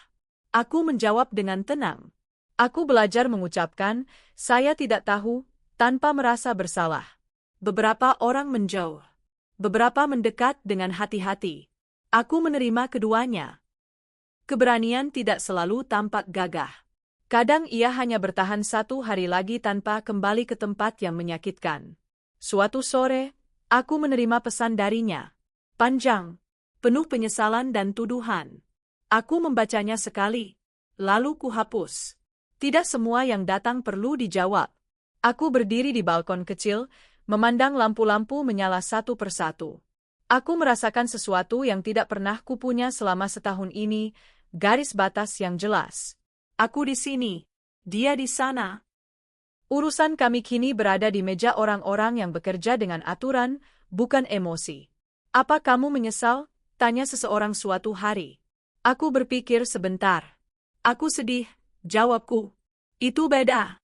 Aku menjawab dengan tenang. Aku belajar mengucapkan, saya tidak tahu, tanpa merasa bersalah. Beberapa orang menjauh. Beberapa mendekat dengan hati-hati. Aku menerima keduanya. Keberanian tidak selalu tampak gagah. Kadang ia hanya bertahan 1 hari lagi tanpa kembali ke tempat yang menyakitkan. Suatu sore, aku menerima pesan darinya. Panjang, penuh penyesalan dan tuduhan. Aku membacanya sekali, lalu kuhapus. Tidak semua yang datang perlu dijawab. Aku berdiri di balkon kecil, memandang lampu-lampu menyala satu persatu. Aku merasakan sesuatu yang tidak pernah kupunya selama setahun ini, garis batas yang jelas. Aku di sini, dia di sana. Urusan kami kini berada di meja orang-orang yang bekerja dengan aturan, bukan emosi. Apa kamu menyesal? Tanya seseorang suatu hari. Aku berpikir sebentar. Aku sedih, jawabku. Itu beda.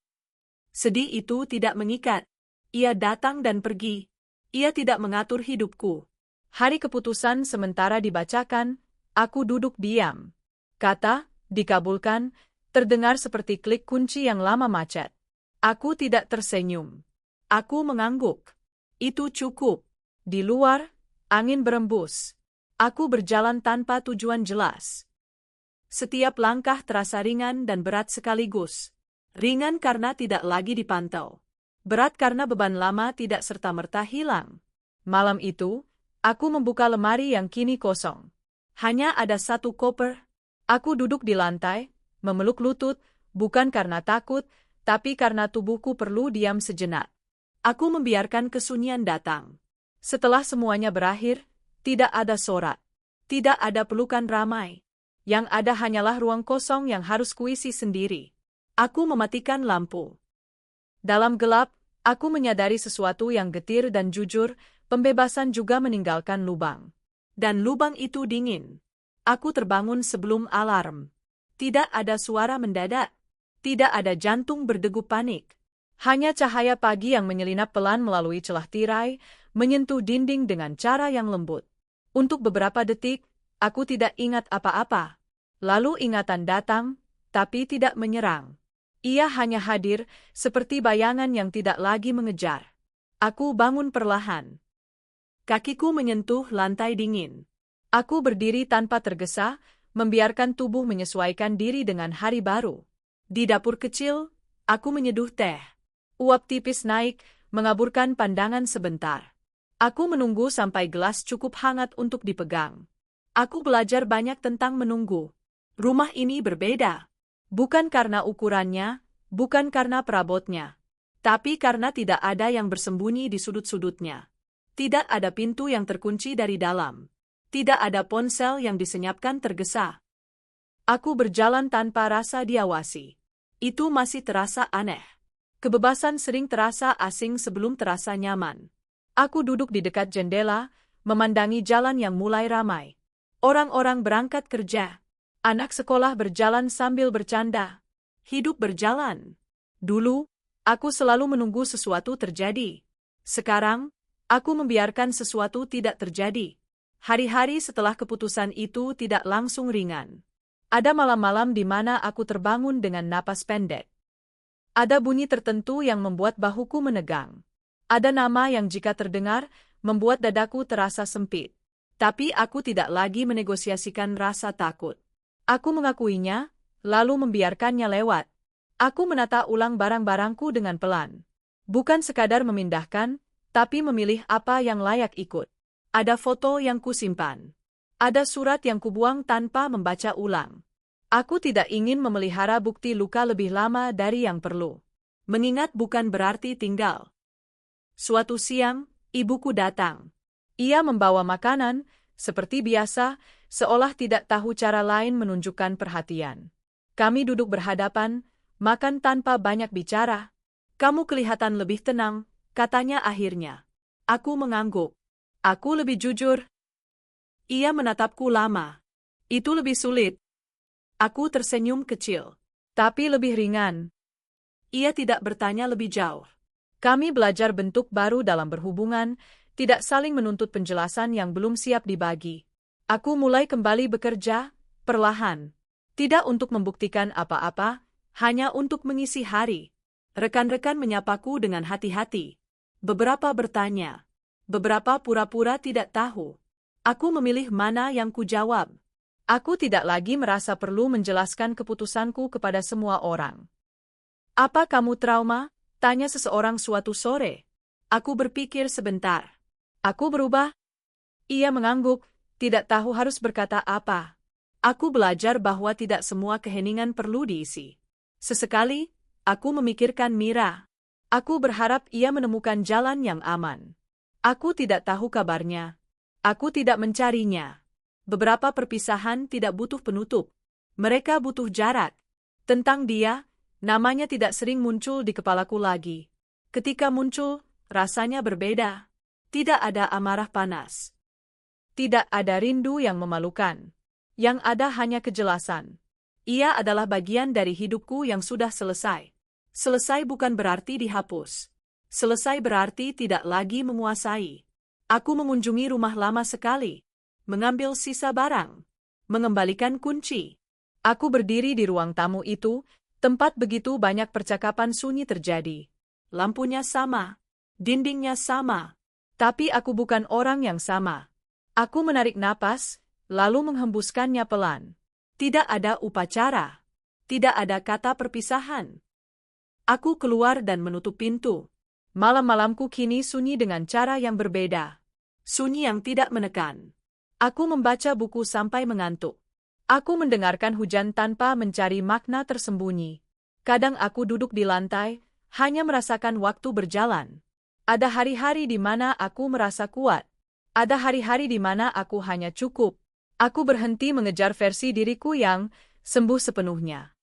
Sedih itu tidak mengikat. Ia datang dan pergi. Ia tidak mengatur hidupku. Hari keputusan sementara dibacakan, aku duduk diam. Kata, dikabulkan, terdengar seperti klik kunci yang lama macet. Aku tidak tersenyum. Aku mengangguk. Itu cukup. Di luar, angin berembus. Aku berjalan tanpa tujuan jelas. Setiap langkah terasa ringan dan berat sekaligus. Ringan karena tidak lagi dipantau. Berat karena beban lama tidak serta-merta hilang. Malam itu, aku membuka lemari yang kini kosong. Hanya ada 1 koper. Aku duduk di lantai, memeluk lutut, bukan karena takut, tapi karena tubuhku perlu diam sejenak. Aku membiarkan kesunyian datang. Setelah semuanya berakhir, tidak ada sorak. Tidak ada pelukan ramai. Yang ada hanyalah ruang kosong yang harus kuisi sendiri. Aku mematikan lampu. Dalam gelap, aku menyadari sesuatu yang getir dan jujur, pembebasan juga meninggalkan lubang. Dan lubang itu dingin. Aku terbangun sebelum alarm. Tidak ada suara mendadak. Tidak ada jantung berdegup panik. Hanya cahaya pagi yang menyelinap pelan melalui celah tirai, menyentuh dinding dengan cara yang lembut. Untuk beberapa detik, aku tidak ingat apa-apa. Lalu ingatan datang, tapi tidak menyerang. Ia hanya hadir, seperti bayangan yang tidak lagi mengejar. Aku bangun perlahan. Kakiku menyentuh lantai dingin. Aku berdiri tanpa tergesa, membiarkan tubuh menyesuaikan diri dengan hari baru. Di dapur kecil, aku menyeduh teh. Uap tipis naik, mengaburkan pandangan sebentar. Aku menunggu sampai gelas cukup hangat untuk dipegang. Aku belajar banyak tentang menunggu. Rumah ini berbeda. Bukan karena ukurannya, bukan karena perabotnya, tapi karena tidak ada yang bersembunyi di sudut-sudutnya. Tidak ada pintu yang terkunci dari dalam. Tidak ada ponsel yang disenyapkan tergesa. Aku berjalan tanpa rasa diawasi. Itu masih terasa aneh. Kebebasan sering terasa asing sebelum terasa nyaman. Aku duduk di dekat jendela, memandangi jalan yang mulai ramai. Orang-orang berangkat kerja. Anak sekolah berjalan sambil bercanda. Hidup berjalan. Dulu, aku selalu menunggu sesuatu terjadi. Sekarang, aku membiarkan sesuatu tidak terjadi. Hari-hari setelah keputusan itu tidak langsung ringan. Ada malam-malam di mana aku terbangun dengan napas pendek. Ada bunyi tertentu yang membuat bahuku menegang. Ada nama yang jika terdengar, membuat dadaku terasa sempit. Tapi aku tidak lagi menegosiasikan rasa takut. Aku mengakuinya, lalu membiarkannya lewat. Aku menata ulang barang-barangku dengan pelan. Bukan sekadar memindahkan, tapi memilih apa yang layak ikut. Ada foto yang kusimpan. Ada surat yang kubuang tanpa membaca ulang. Aku tidak ingin memelihara bukti luka lebih lama dari yang perlu. Mengingat bukan berarti tinggal. Suatu siang, ibuku datang. Ia membawa makanan, seperti biasa, seolah tidak tahu cara lain menunjukkan perhatian. Kami duduk berhadapan, makan tanpa banyak bicara. Kamu kelihatan lebih tenang, katanya akhirnya. Aku mengangguk. Aku lebih jujur. Ia menatapku lama. Itu lebih sulit. Aku tersenyum kecil. Tapi lebih ringan. Ia tidak bertanya lebih jauh. Kami belajar bentuk baru dalam berhubungan, tidak saling menuntut penjelasan yang belum siap dibagi. Aku mulai kembali bekerja, perlahan. Tidak untuk membuktikan apa-apa, hanya untuk mengisi hari. Rekan-rekan menyapaku dengan hati-hati. Beberapa bertanya. Beberapa pura-pura tidak tahu. Aku memilih mana yang kujawab. Aku tidak lagi merasa perlu menjelaskan keputusanku kepada semua orang. Apa kamu trauma? Tanya seseorang suatu sore. Aku berpikir sebentar. Aku berubah? Ia mengangguk, tidak tahu harus berkata apa. Aku belajar bahwa tidak semua keheningan perlu diisi. Sesekali, aku memikirkan Mira. Aku berharap ia menemukan jalan yang aman. Aku tidak tahu kabarnya. Aku tidak mencarinya. Beberapa perpisahan tidak butuh penutup. Mereka butuh jarak. Tentang dia, namanya tidak sering muncul di kepalaku lagi. Ketika muncul, rasanya berbeda. Tidak ada amarah panas. Tidak ada rindu yang memalukan. Yang ada hanya kejelasan. Ia adalah bagian dari hidupku yang sudah selesai. Selesai bukan berarti dihapus. Selesai berarti tidak lagi menguasai. Aku mengunjungi rumah lama sekali. Mengambil sisa barang. Mengembalikan kunci. Aku berdiri di ruang tamu itu, tempat begitu banyak percakapan sunyi terjadi. Lampunya sama. Dindingnya sama. Tapi aku bukan orang yang sama. Aku menarik napas, lalu menghembuskannya pelan. Tidak ada upacara. Tidak ada kata perpisahan. Aku keluar dan menutup pintu. Malam-malamku kini sunyi dengan cara yang berbeda. Sunyi yang tidak menekan. Aku membaca buku sampai mengantuk. Aku mendengarkan hujan tanpa mencari makna tersembunyi. Kadang aku duduk di lantai, hanya merasakan waktu berjalan. Ada hari-hari di mana aku merasa kuat. Ada hari-hari di mana aku hanya cukup. Aku berhenti mengejar versi diriku yang sembuh sepenuhnya.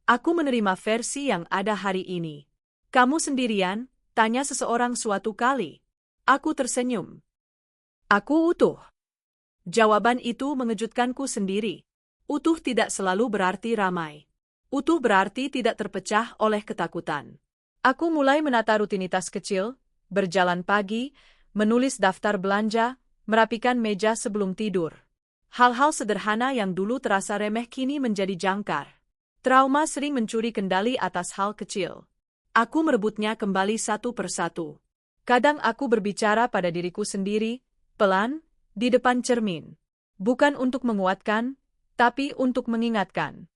Aku menerima versi yang ada hari ini. Kamu sendirian? Tanya seseorang suatu kali. Aku tersenyum. Aku utuh. Jawaban itu mengejutkanku sendiri. Utuh tidak selalu berarti ramai. Utuh berarti tidak terpecah oleh ketakutan. Aku mulai menata rutinitas kecil, berjalan pagi, menulis daftar belanja, merapikan meja sebelum tidur. Hal-hal sederhana yang dulu terasa remeh kini menjadi jangkar. Trauma sering mencuri kendali atas hal kecil. Aku merebutnya kembali satu persatu. Kadang aku berbicara pada diriku sendiri, pelan, di depan cermin. Bukan untuk menguatkan, tapi untuk mengingatkan.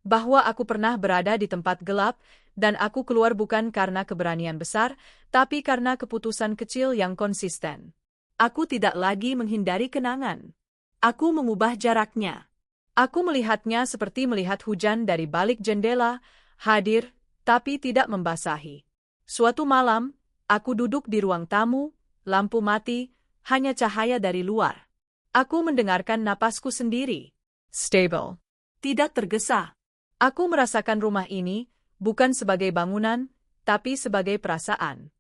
Bahwa aku pernah berada di tempat gelap, dan aku keluar bukan karena keberanian besar, tapi karena keputusan kecil yang konsisten. Aku tidak lagi menghindari kenangan. Aku mengubah jaraknya. Aku melihatnya seperti melihat hujan dari balik jendela, hadir, tapi tidak membasahi. Suatu malam, aku duduk di ruang tamu, lampu mati, hanya cahaya dari luar. Aku mendengarkan napasku sendiri. Stable. Tidak tergesa. Aku merasakan rumah ini, bukan sebagai bangunan, tapi sebagai perasaan.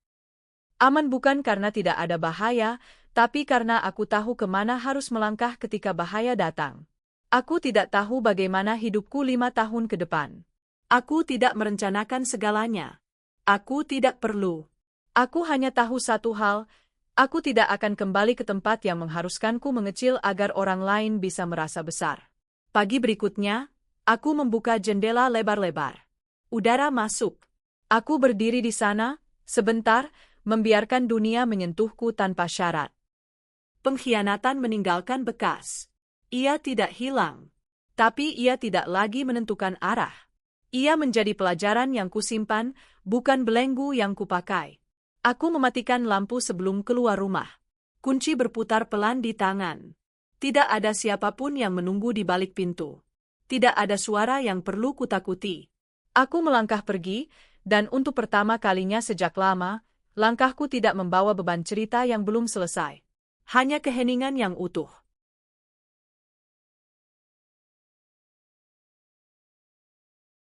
Aman bukan karena tidak ada bahaya, tapi karena aku tahu kemana harus melangkah ketika bahaya datang. Aku tidak tahu bagaimana hidupku 5 tahun ke depan. Aku tidak merencanakan segalanya. Aku tidak perlu. Aku hanya tahu satu hal, aku tidak akan kembali ke tempat yang mengharuskanku mengecil agar orang lain bisa merasa besar. Pagi berikutnya, aku membuka jendela lebar-lebar. Udara masuk. Aku berdiri di sana, sebentar, membiarkan dunia menyentuhku tanpa syarat. Pengkhianatan meninggalkan bekas. Ia tidak hilang. Tapi ia tidak lagi menentukan arah. Ia menjadi pelajaran yang kusimpan, bukan belenggu yang kupakai. Aku mematikan lampu sebelum keluar rumah. Kunci berputar pelan di tangan. Tidak ada siapapun yang menunggu di balik pintu. Tidak ada suara yang perlu kutakuti. Aku melangkah pergi, dan untuk pertama kalinya sejak lama, langkahku tidak membawa beban cerita yang belum selesai. Hanya keheningan yang utuh.